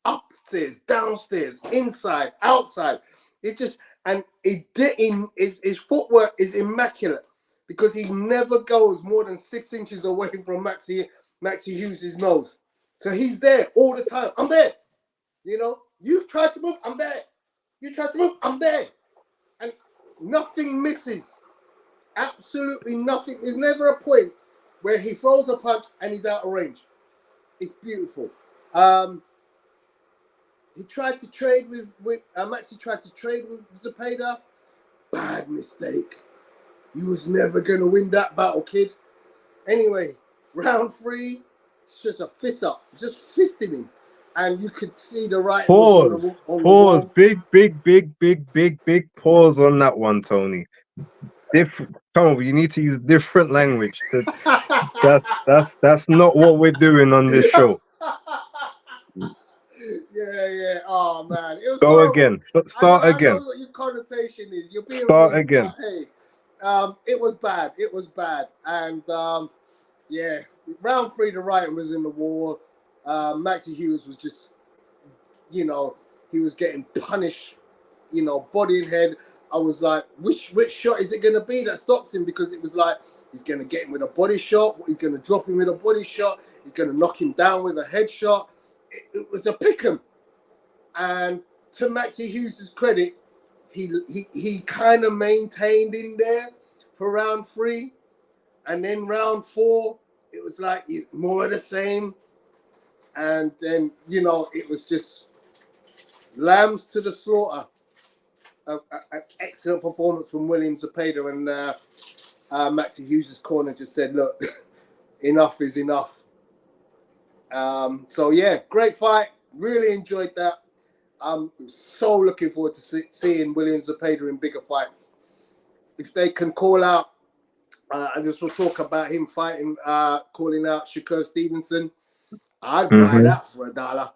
Upstairs, downstairs, inside, outside. It just, and his footwork is immaculate because he never goes more than 6 inches away from Maxi Hughes' nose. So he's there all the time. I'm there. You know, you've tried to move, I'm there. You tried to move, I'm there. And nothing misses. Absolutely nothing. There's never a point where he throws a punch and he's out of range. It's beautiful. He tried to trade with Maxi tried to trade with Zepeda. Bad mistake. You was never gonna win that battle, kid. Anyway, round three, it's just a fist up, just fisting him, and you could see the right. Pause. Pause. Big pause on that one, Tony. Different. Come on, you need to use different language. That's not what we're doing on this show. Yeah. Oh man, it was go horrible. Again. Start again. I know what your connotation is. You're being start rude, again. Hey, it was bad. It was bad, and yeah, round three, the writing was in the wall. Maxi Hughes was just, you know, he was getting punished, you know, body and head. I was like, which shot is it going to be that stops him? Because it was like, he's going to get him with a body shot. He's going to drop him with a body shot. He's going to knock him down with a headshot. It was a pick'em. And to Maxi Hughes' credit, he kind of maintained in there for round three. And then round four, it was like more of the same. And then, you know, it was just lambs to the slaughter. An excellent performance from William Zepeda, and Maxi Hughes' corner just said, look, enough is enough. So yeah, great fight. Really enjoyed that. I'm so looking forward to seeing William Zepeda in bigger fights. If they can call out, and just we'll talk about him fighting, calling out Shakur Stevenson, I'd buy that for $1.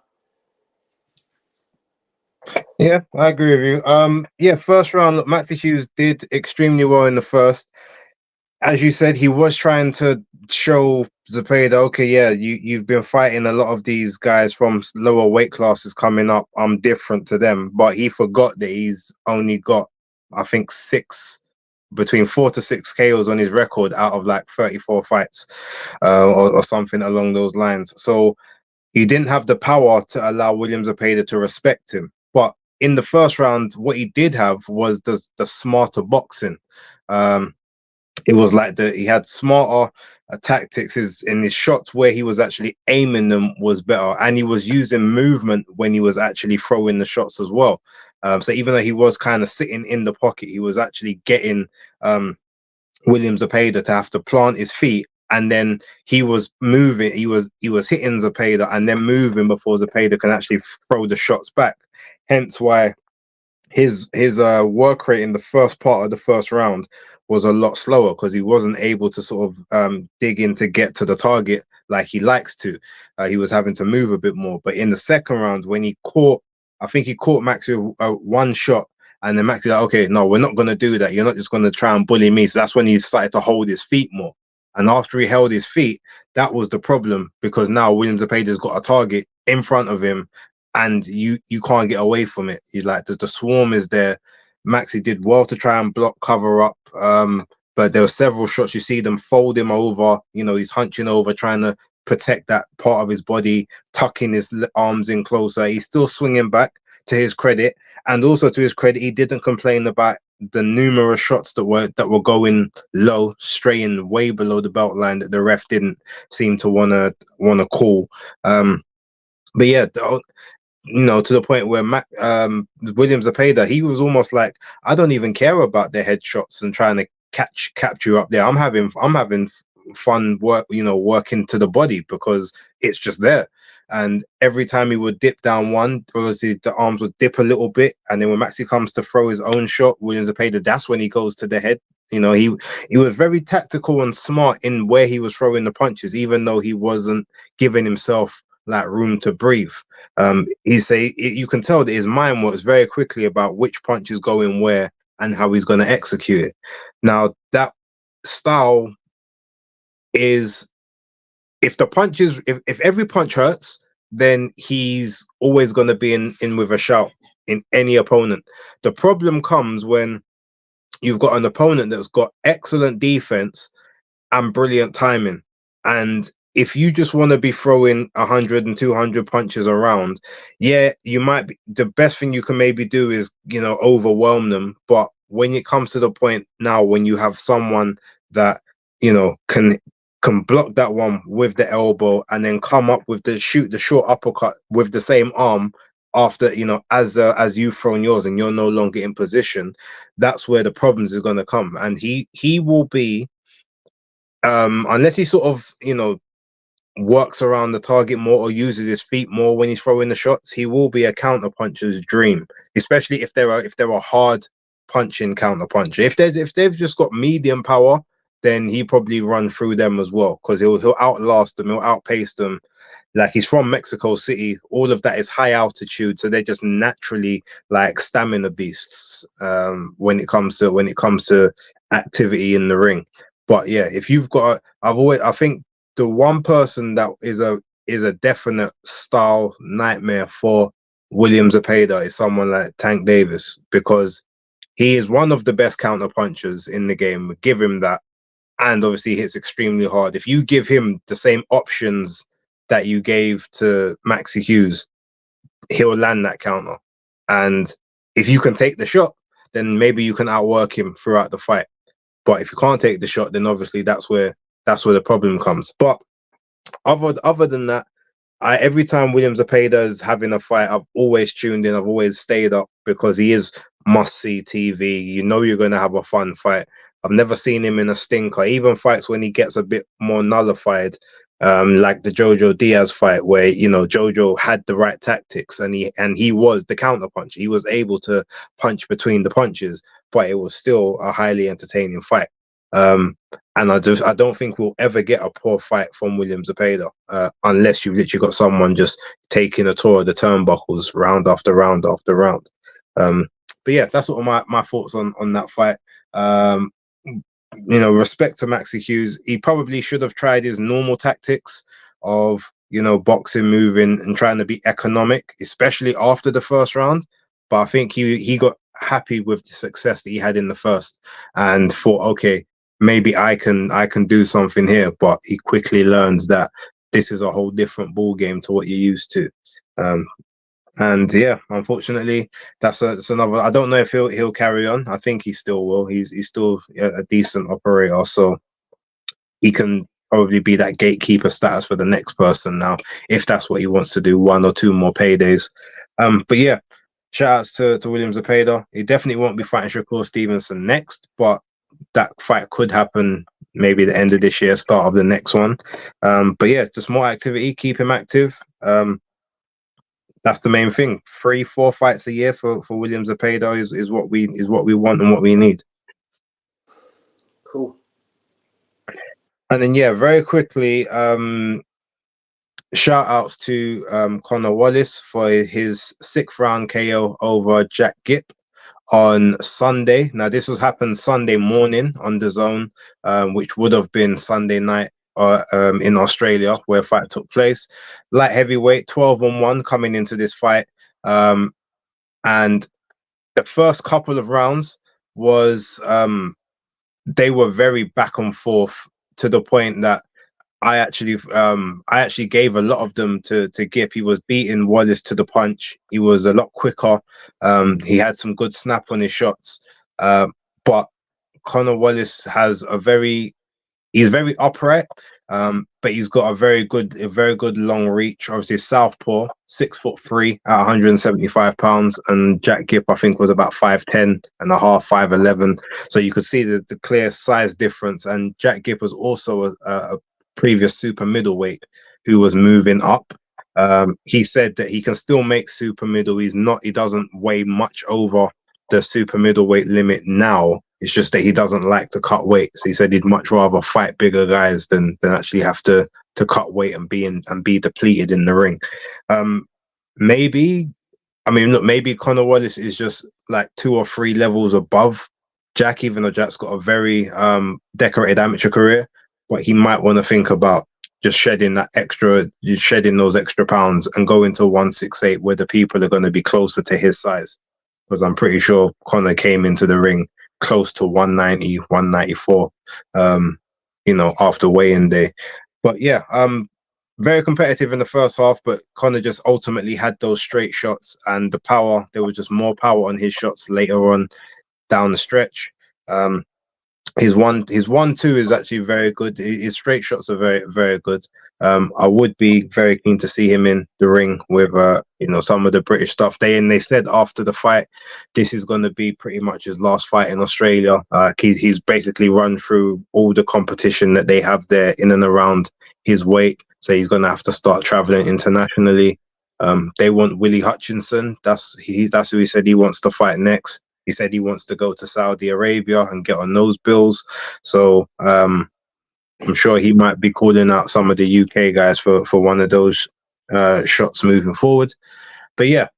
Yeah, I agree with you. Yeah, first round, look, Maxi Hughes did extremely well in the first. As you said, he was trying to show Zepeda, okay, yeah, you've been fighting a lot of these guys from lower weight classes coming up. I'm different to them. But he forgot that he's only got, I think, between 4 to 6 KOs on his record out of like 34 fights, or something along those lines. So he didn't have the power to allow William Zepeda to respect him. But in the first round, what he did have was the smarter boxing. It was like he had smarter tactics. In his shots where he was actually aiming them was better, and he was using movement when he was actually throwing the shots as well. So even though he was kind of sitting in the pocket, he was actually getting William Zepeda to have to plant his feet, and then he was moving. He was hitting Zepeda and then moving before Zepeda can actually throw the shots back. Hence why his work rate in the first part of the first round was a lot slower, because he wasn't able to sort of dig in to get to the target like he likes to. He was having to move a bit more. But in the second round, when I think he caught Maxi with one shot, and then Maxi like, okay, no, we're not going to do that. You're not just going to try and bully me. So that's when he started to hold his feet more. And after he held his feet, that was the problem, because now William Zepeda's got a target in front of him, and you can't get away from it. He's like, the swarm is there. Maxi did well to try and block, cover up, but there were several shots. You see them fold him over. You know, he's hunching over, trying to protect that part of his body, tucking his arms in closer. He's still swinging back, to his credit, and also to his credit, he didn't complain about the numerous shots that were going low, straying way below the belt line that the ref didn't seem to wanna call. But yeah, you know, to the point where William Zepeda, he was almost like, I don't even care about the headshots and trying to capture you up there. I'm having fun working to the body because it's just there. And every time he would dip down one, obviously the arms would dip a little bit, and then when Maxi comes to throw his own shot, William Zepeda, that's when he goes to the head. You know, he was very tactical and smart in where he was throwing the punches, even though he wasn't giving himself like room to breathe. You can tell that his mind works very quickly about which punch is going where and how he's going to execute it. Now that style is, if every punch hurts, then he's always going to be in with a shout in any opponent. The problem comes when you've got an opponent that's got excellent defense and brilliant timing, and if you just want to be throwing 100 and 200 punches around, yeah, you might be, the best thing you can maybe do is, you know, overwhelm them. But when it comes to the point now when you have someone that, you know, can block that one with the elbow and then come up with the short uppercut with the same arm after, you know, as you've thrown yours and you're no longer in position, that's where the problems are going to come. And he will be, unless he sort of, you know, works around the target more or uses his feet more when he's throwing the shots, he will be a counter puncher's dream, especially if they're a hard punching counter puncher. If they've just got medium power, then he probably run through them as well, because he'll outlast them, he'll outpace them. Like, he's from Mexico City, all of that is high altitude, so they're just naturally like stamina beasts when it comes to activity in the ring. But yeah, if you've got, I think the one person that is a definite style nightmare for William Zepeda is someone like Tank Davis, because he is one of the best counter punchers in the game. Give him that. And obviously hits extremely hard. If you give him the same options that you gave to Maxi Hughes, he'll land that counter. And if you can take the shot, then maybe you can outwork him throughout the fight. But if you can't take the shot, then obviously that's where the problem comes. But other than that, every time William Zepeda is having a fight, I've always tuned in. I've always stayed up, because he is must-see TV. You know you're going to have a fun fight. I've never seen him in a stinker. Even fights when he gets a bit more nullified, like the Jojo Diaz fight, where, you know, Jojo had the right tactics and he was the counter puncher. He was able to punch between the punches, but it was still a highly entertaining fight. And I don't think we'll ever get a poor fight from William Zepeda, unless you've literally got someone just taking a tour of the turnbuckles round after round after round. But yeah, that's sort of my thoughts on that fight. You know, respect to Maxi Hughes. He probably should have tried his normal tactics of, you know, boxing, moving, and trying to be economic, especially after the first round. But I think he got happy with the success that he had in the first and thought, okay, maybe I can do something here. But he quickly learns that this is a whole different ball game to what you're used to. And yeah, unfortunately, that's another. I don't know if he'll carry on. I think he still will. He's still a decent operator, so he can probably be that gatekeeper status for the next person now, if that's what he wants to do, 1 or 2 more paydays. But yeah, shout outs to William Zepeda. He definitely won't be fighting Shakur Stevenson next, but that fight could happen maybe the end of this year, start of the next one. But yeah, just more activity, keep him active. That's the main thing. 3-4 fights a year for William Zepeda is what we want and what we need. Cool. And then yeah, very quickly, shout outs to Conor Wallace for his 6th round KO over Gipp on Sunday. Now this was happened Sunday morning on DAZN, which would have been Sunday night in Australia, where fight took place. Light heavyweight, 12-1 coming into this fight, and the first couple of rounds was they were very back and forth, to the point that I actually gave a lot of them to Gipp. He was beating Wallace to the punch. He was a lot quicker. He had some good snap on his shots. But Conor Wallace has he's very upright, but he's got a very good long reach. Obviously, southpaw, 6'3" at 175 pounds, and Jack Gipp I think was about 5'10 and a half, 5'11. So you could see the clear size difference. And Jack Gipp was also a previous super middleweight who was moving up. He said that he can still make super middle. He doesn't weigh much over the super middleweight limit now. It's just that he doesn't like to cut weight. So he said he'd much rather fight bigger guys than actually have to cut weight and be depleted in the ring. Maybe, I mean, look, maybe Conor Wallace is just like 2 or 3 levels above Jack, even though Jack's got a very decorated amateur career. But he might want to think about just shedding those extra pounds and go into 168 where the people are going to be closer to his size. Because I'm pretty sure Conor came into the ring close to 190, 194, after weigh-in day. But yeah, very competitive in the first half, but Conor just ultimately had those straight shots and the power. There was just more power on his shots later on down the stretch. His 1-2 is actually very good. His straight shots are very, very good. I would be very keen to see him in the ring with some of the British stuff. They said after the fight, this is going to be pretty much his last fight in Australia. He's basically run through all the competition that they have there in and around his weight, so he's going to have to start traveling internationally. They want Willie Hutchinson. That's who he said he wants to fight next. He said he wants to go to Saudi Arabia and get on those bills. So I'm sure he might be calling out some of the UK guys for one of those shots moving forward. But yeah,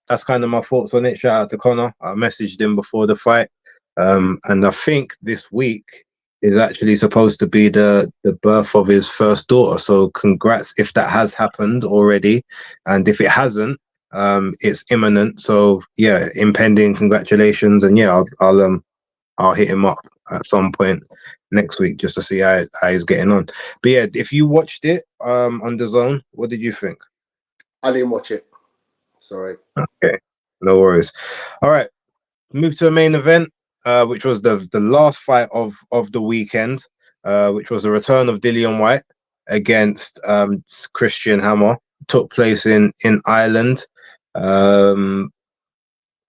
that's kind of my thoughts on it. Shout out to Conor. I messaged him before the fight. And I think this week is actually supposed to be the birth of his first daughter. So congrats if that has happened already. And if it hasn't, it's imminent. So yeah, impending congratulations. And yeah, I'll hit him up at some point next week just to see how he's getting on. But yeah, if you watched it on DAZN, what did you think? I didn't watch it. Sorry. Okay, no worries. All right, move to the main event, which was the last fight of the weekend, which was the return of Dillian Whyte against Christian Hammer. Took place in Ireland.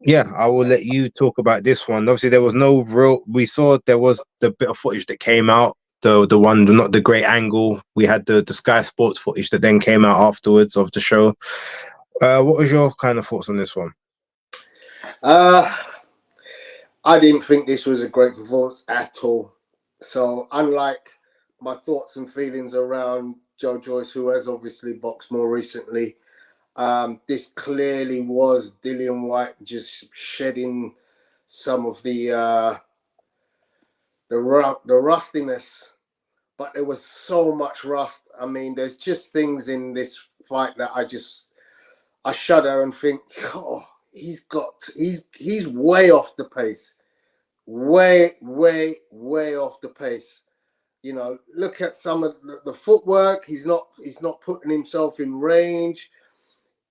Yeah, I will let you talk about this one. Obviously, there was no real. We saw there was the bit of footage that came out. The one, not the great angle. We had the Sky Sports footage that then came out afterwards of the show. What was your kind of thoughts on this one? I didn't think this was a great performance at all. So unlike my thoughts and feelings around Joyce, who has obviously boxed more recently, this clearly was Dillian Whyte just shedding some of the rustiness. But there was so much rust. I mean, there's just things in this fight that I shudder and think, oh, he's way off the pace. Way off the pace. You know, look at some of the footwork. He's not putting himself in range.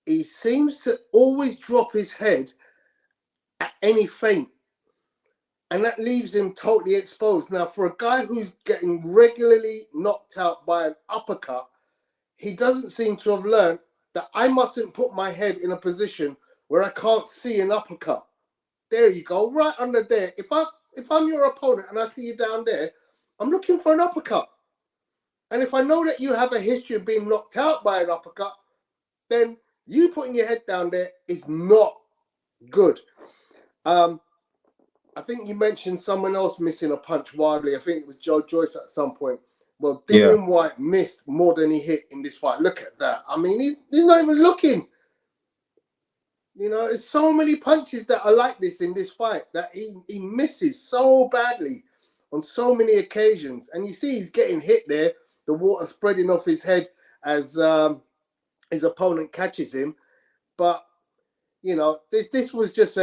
He seems to always drop his head at any feint. And that leaves him totally exposed. Now, for a guy who's getting regularly knocked out by an uppercut, he doesn't seem to have learned that I mustn't put my head in a position where I can't see an uppercut. There you go, right under there. If I'm your opponent and I see you down there, I'm looking for an uppercut. And if I know that you have a history of being knocked out by an uppercut, then you putting your head down there is not good. I think you mentioned someone else missing a punch wildly. I think it was Joyce at some point. Well, Dillian Whyte missed more than he hit in this fight. Look at that. I mean, he's not even looking. You know, there's so many punches that are like this in this fight that he misses so badly on so many occasions. And you see he's getting hit there, the water spreading off his head as his opponent catches him. But, you know, this was just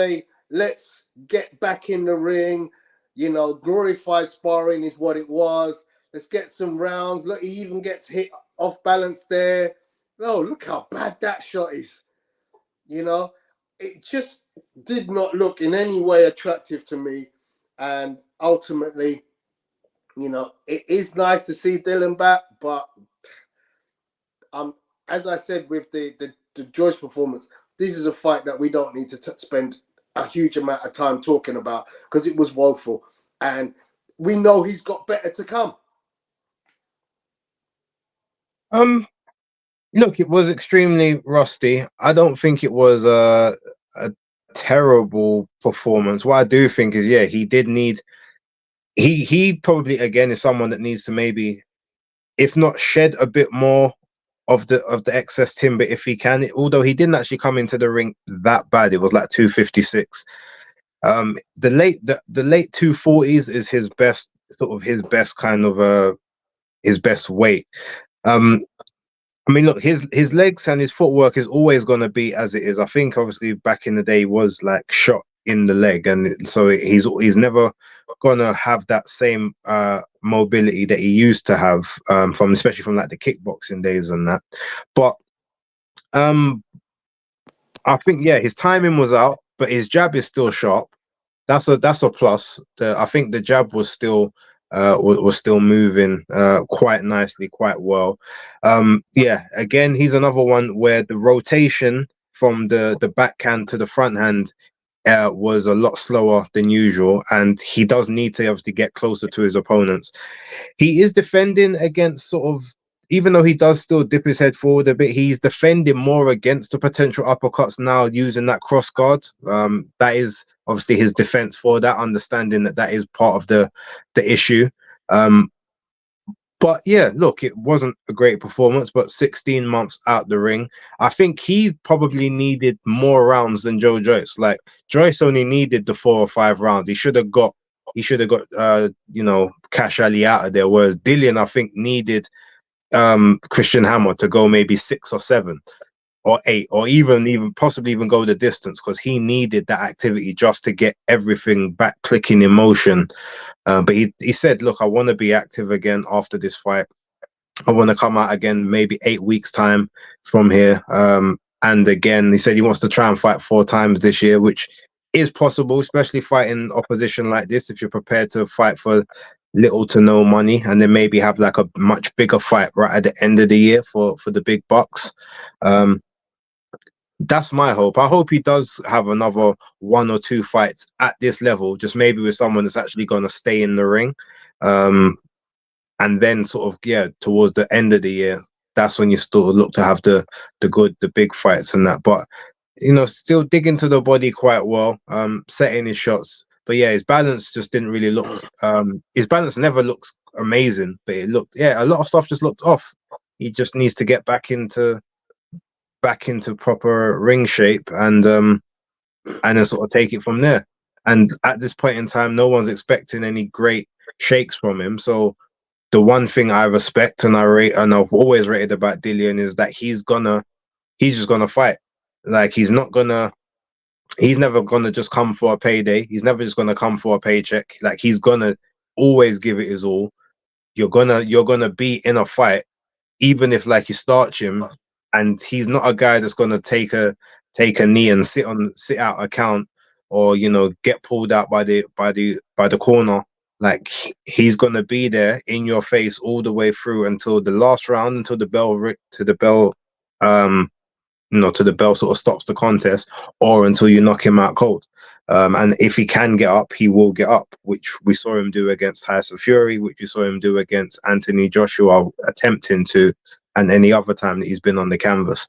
let's get back in the ring. You know, glorified sparring is what it was. Let's get some rounds. Look, he even gets hit off balance there. Oh, look how bad that shot is. You know, it just did not look in any way attractive to me. And ultimately, you know, it is nice to see Dillian back, but as I said with the Joyce performance, this is a fight that we don't need to spend a huge amount of time talking about because it was woeful. And we know he's got better to come. Look, it was extremely rusty. I don't think it was a terrible performance. What I do think is, yeah, he did need. He probably again is someone that needs to maybe, if not shed a bit more of the excess timber if he can. Although he didn't actually come into the ring that bad, it was like 256. The late 240s is his best kind of his best weight. I mean, look, his legs and his footwork is always going to be as it is. I think obviously back in the day he was like shot in the leg, and so he's never gonna have that same mobility that he used to have from especially from like the kickboxing days and that. But I think yeah, his timing was out, but his jab is still sharp. That's a plus. I think the jab was still moving quite nicely, quite well. Yeah, again, he's another one where the rotation from the backhand to the front hand was a lot slower than usual, and he does need to obviously get closer to his opponents. He is defending against sort of, even though he does still dip his head forward a bit, he's defending more against the potential uppercuts now using that cross guard. That is obviously his defense for that, understanding that is part of the issue. But yeah, look, it wasn't a great performance, but 16 months out the ring. I think he probably needed more rounds than Joyce. Like Joyce only needed the 4 or 5 rounds. He should have got you know, Cash Ali out of there. Whereas Dillian, I think, needed Christian Hammer to go maybe 6 or 7 or 8 or even possibly even go the distance, because he needed that activity just to get everything back clicking in motion. But he said, look, I want to be active again after this fight. I want to come out again maybe 8 weeks time from here. And again, he said he wants to try and fight 4 times this year, which is possible, especially fighting opposition like this, if you're prepared to fight for little to no money, and then maybe have like a much bigger fight right at the end of the year for the big bucks. That's my hope. I hope he does have another 1 or 2 fights at this level, just maybe with someone that's actually going to stay in the ring. And then sort of, yeah, towards the end of the year, that's when you still look to have the big fights and that. But, you know, still digging to the body quite well, setting his shots. But yeah, his balance just didn't really look, his balance never looks amazing, but it looked, yeah, a lot of stuff just looked off. He just needs to get back into proper ring shape and then sort of take it from there. And at this point in time, no one's expecting any great shakes from him. So the one thing I respect and I rate, and I've always rated about Dillian, is that he's just gonna fight. Like he's never gonna just come for a payday. He's never just gonna come for a paycheck. Like he's gonna always give it his all. You're gonna be in a fight, even if like you starch him, and he's not a guy that's gonna take a knee and sit out a count, or you know, get pulled out by the corner. Like he's gonna be there in your face all the way through until the last round, until the bell sort of stops the contest, or until you knock him out cold. And if he can get up, he will get up, which we saw him do against Tyson Fury, which we saw him do against Anthony Joshua, attempting to, and any other time that he's been on the canvas,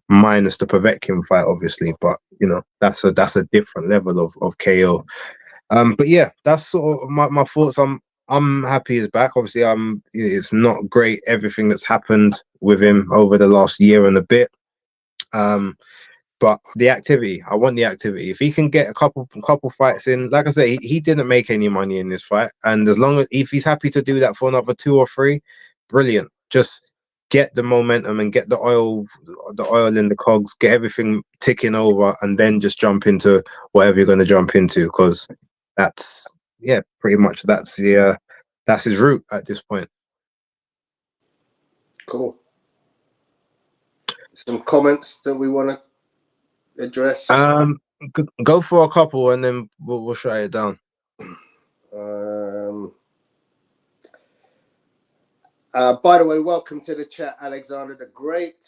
minus the Povetkin fight, obviously. But you know, that's a different level of KO. But yeah, that's sort of my thoughts. I'm happy he's back. Obviously, it's not great everything that's happened with him over the last year and a bit. But the activity, I want the activity. If he can get a couple fights in, like I say, he didn't make any money in this fight, and as long as if he's happy to do that for another 2 or 3, brilliant. Just get the momentum and get the oil in the cogs, get everything ticking over, and then just jump into whatever you're going to jump into, because that's pretty much that's that's his route at this point. Cool. Some comments that we want to address. Go for a couple and then we'll shut it down. By the way, welcome to the chat, Alexander the Great.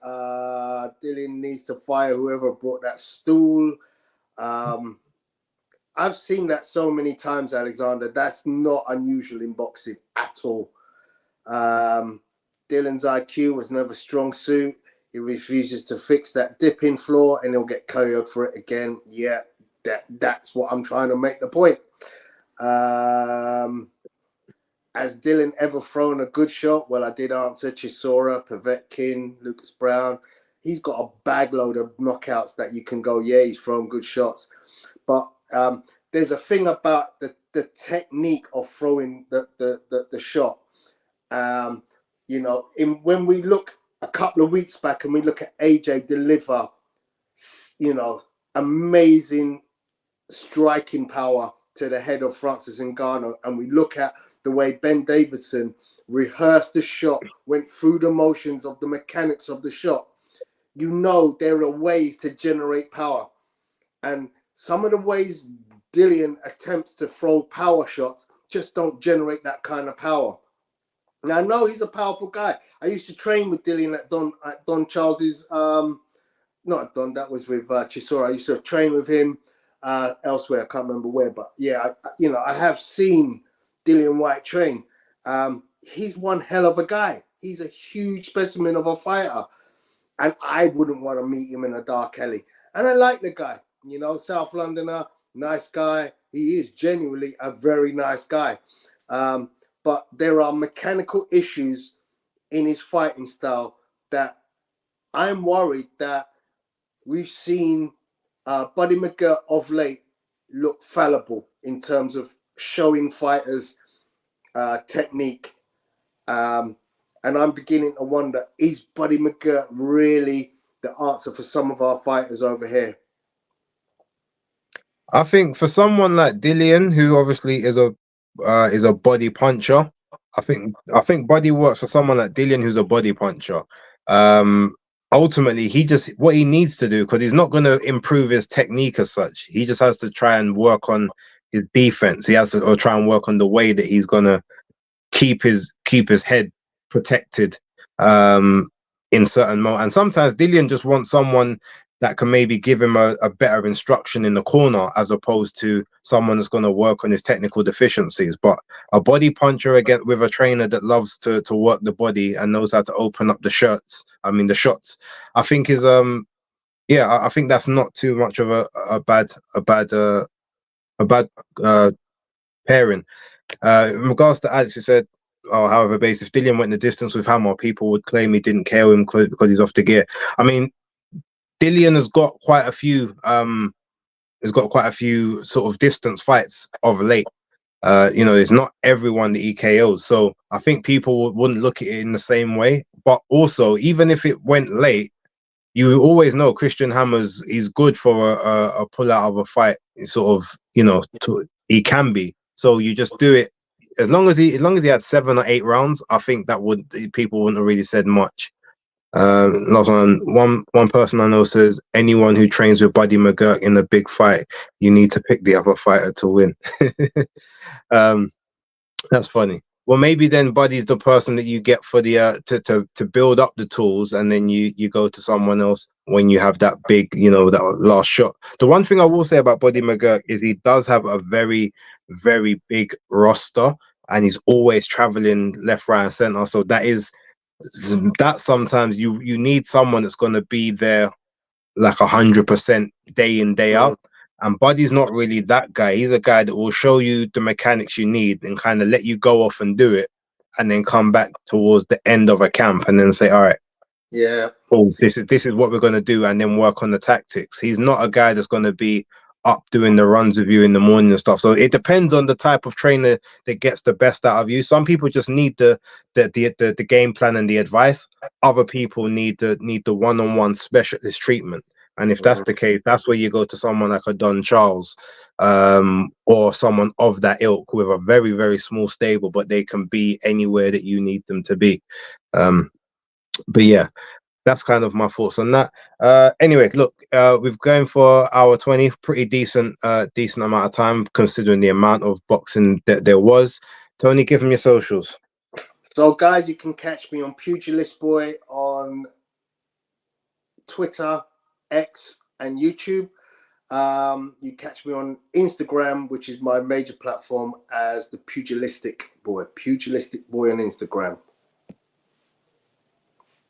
Dillian needs to fire whoever brought that stool. I've seen that so many times, Alexander. That's not unusual in boxing at all. Dillian's IQ was never strong suit. He refuses to fix that dipping floor and he'll get KO'd for it again. Yeah, that's what I'm trying to make the point. Has Dillian ever thrown a good shot? Well, I did answer Chisora, Povetkin, Lucas Brown. He's got a bag load of knockouts that you can go, yeah, he's thrown good shots. But there's a thing about the technique of throwing the shot. You know, when we look a couple of weeks back and we look at AJ deliver, you know, amazing striking power to the head of Francis Ngannou, and we look at the way Ben Davison rehearsed the shot, went through the motions of the mechanics of the shot, you know there are ways to generate power. And some of the ways Dillian attempts to throw power shots just don't generate that kind of power. Now, I know he's a powerful guy. I used to train with Dillian at Don Charles's, not at Don, that was with Chisora. I used to train with him elsewhere. I can't remember where, but yeah, I have seen Dillian Whyte train. He's one hell of a guy. He's a huge specimen of a fighter. And I wouldn't want to meet him in a dark alley. And I like the guy, you know, South Londoner, nice guy. He is genuinely a very nice guy. But there are mechanical issues in his fighting style that I'm worried that we've seen Buddy McGirt of late look fallible in terms of showing fighters technique. And I'm beginning to wonder, is Buddy McGirt really the answer for some of our fighters over here? I think for someone like Dillian, who obviously is a body puncher, I think Buddy works for someone like Dillian, who's a body puncher. Ultimately, what he needs to do, because he's not going to improve his technique as such. He just has to try and work on his defense. He has to or try and work on the way that he's going to keep his head protected in certain moments. And sometimes Dillian just wants someone that can maybe give him a better instruction in the corner, as opposed to someone that's going to work on his technical deficiencies. But a body puncher again with a trainer that loves to work the body and knows how to open up the shots, I think is I think that's not too much of a bad pairing. In regards to Alex, who said, "Oh, however, base if Dillian went the distance with Hammer, people would claim he didn't KO him because he's off the gear." I mean, Dillian has got quite a few. Sort of distance fights of late. You know, it's not everyone that he KOs, so I think people wouldn't look at it in the same way. But also, even if it went late, you always know Christian Hammer's he's good for a pull out of a fight. Sort of, you know, he can be. So you just do it as long as he had 7 or 8 rounds. I think that people wouldn't have really said much. Last one person I know says, anyone who trains with Buddy McGirt in a big fight, you need to pick the other fighter to win. That's funny. Well, maybe then Buddy's the person that you get for the to build up the tools, and then you go to someone else when you have that big, you know, that last shot. The one thing I will say about Buddy McGirt is he does have a very, very big roster, and he's always traveling left, right, and center. So that sometimes you need someone that's going to be there like 100% day in, day out. And Buddy's not really that guy. He's a guy that will show you the mechanics you need and kind of let you go off and do it, and then come back towards the end of a camp and then say, all right, yeah, oh, this is what we're going to do, and then work on the tactics. He's not a guy that's going to be up doing the runs with you in the morning and stuff. So it depends on the type of trainer that gets the best out of you. Some people just need the game plan and the advice. Other people need the one-on-one specialist treatment. And if that's the case, that's where you go to someone like a Don Charles, or someone of that ilk with a very, very small stable, but they can be anywhere that you need them to be. But yeah, that's kind of my thoughts on that. Anyway, look, we've going for hour 20, pretty decent amount of time considering the amount of boxing that there was. Tony, give them your socials. So guys, you can catch me on Pugilistboy on Twitter, X, and YouTube. You catch me on Instagram, which is my major platform, as the Pugilistic Boy on Instagram.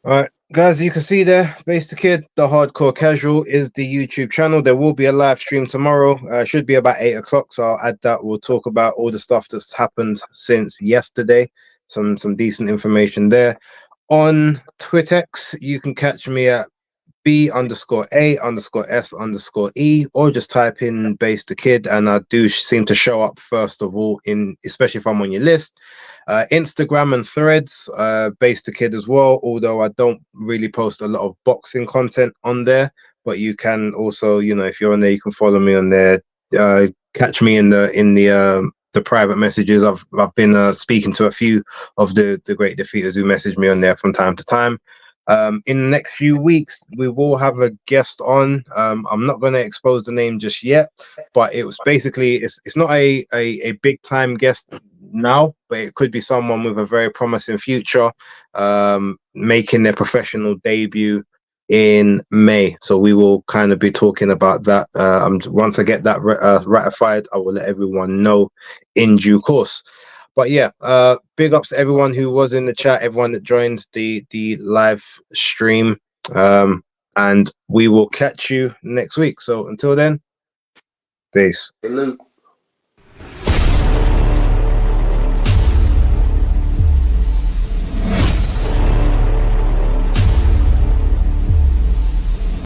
All right, guys, you can see there, BaseDaKID, the Hardcore Casual is the YouTube channel. There will be a live stream tomorrow. Should be about 8 o'clock, so I'll add that. We'll talk about all the stuff that's happened since yesterday. Some decent information there. On Twittex, you can catch me at B_A_S_E, or just type in BaseDaKID, and I do seem to show up first of all, especially if I'm on your list. Instagram and Threads, BaseDaKID as well, although I don't really post a lot of boxing content on there, but you can also, if you're on there, you can follow me on there. Catch me in the private messages. I've been speaking to a few of the great defeaters who message me on there from time to time. In the next few weeks, we will have a guest on. I'm not going to expose the name just yet, but it was basically, it's not a big time guest now, but it could be someone with a very promising future, making their professional debut in May. So we will kind of be talking about that. Once I get that ratified, I will let everyone know in due course. But yeah, big ups to everyone who was in the chat, everyone that joined the live stream, and we will catch you next week. So until then, peace. Salute.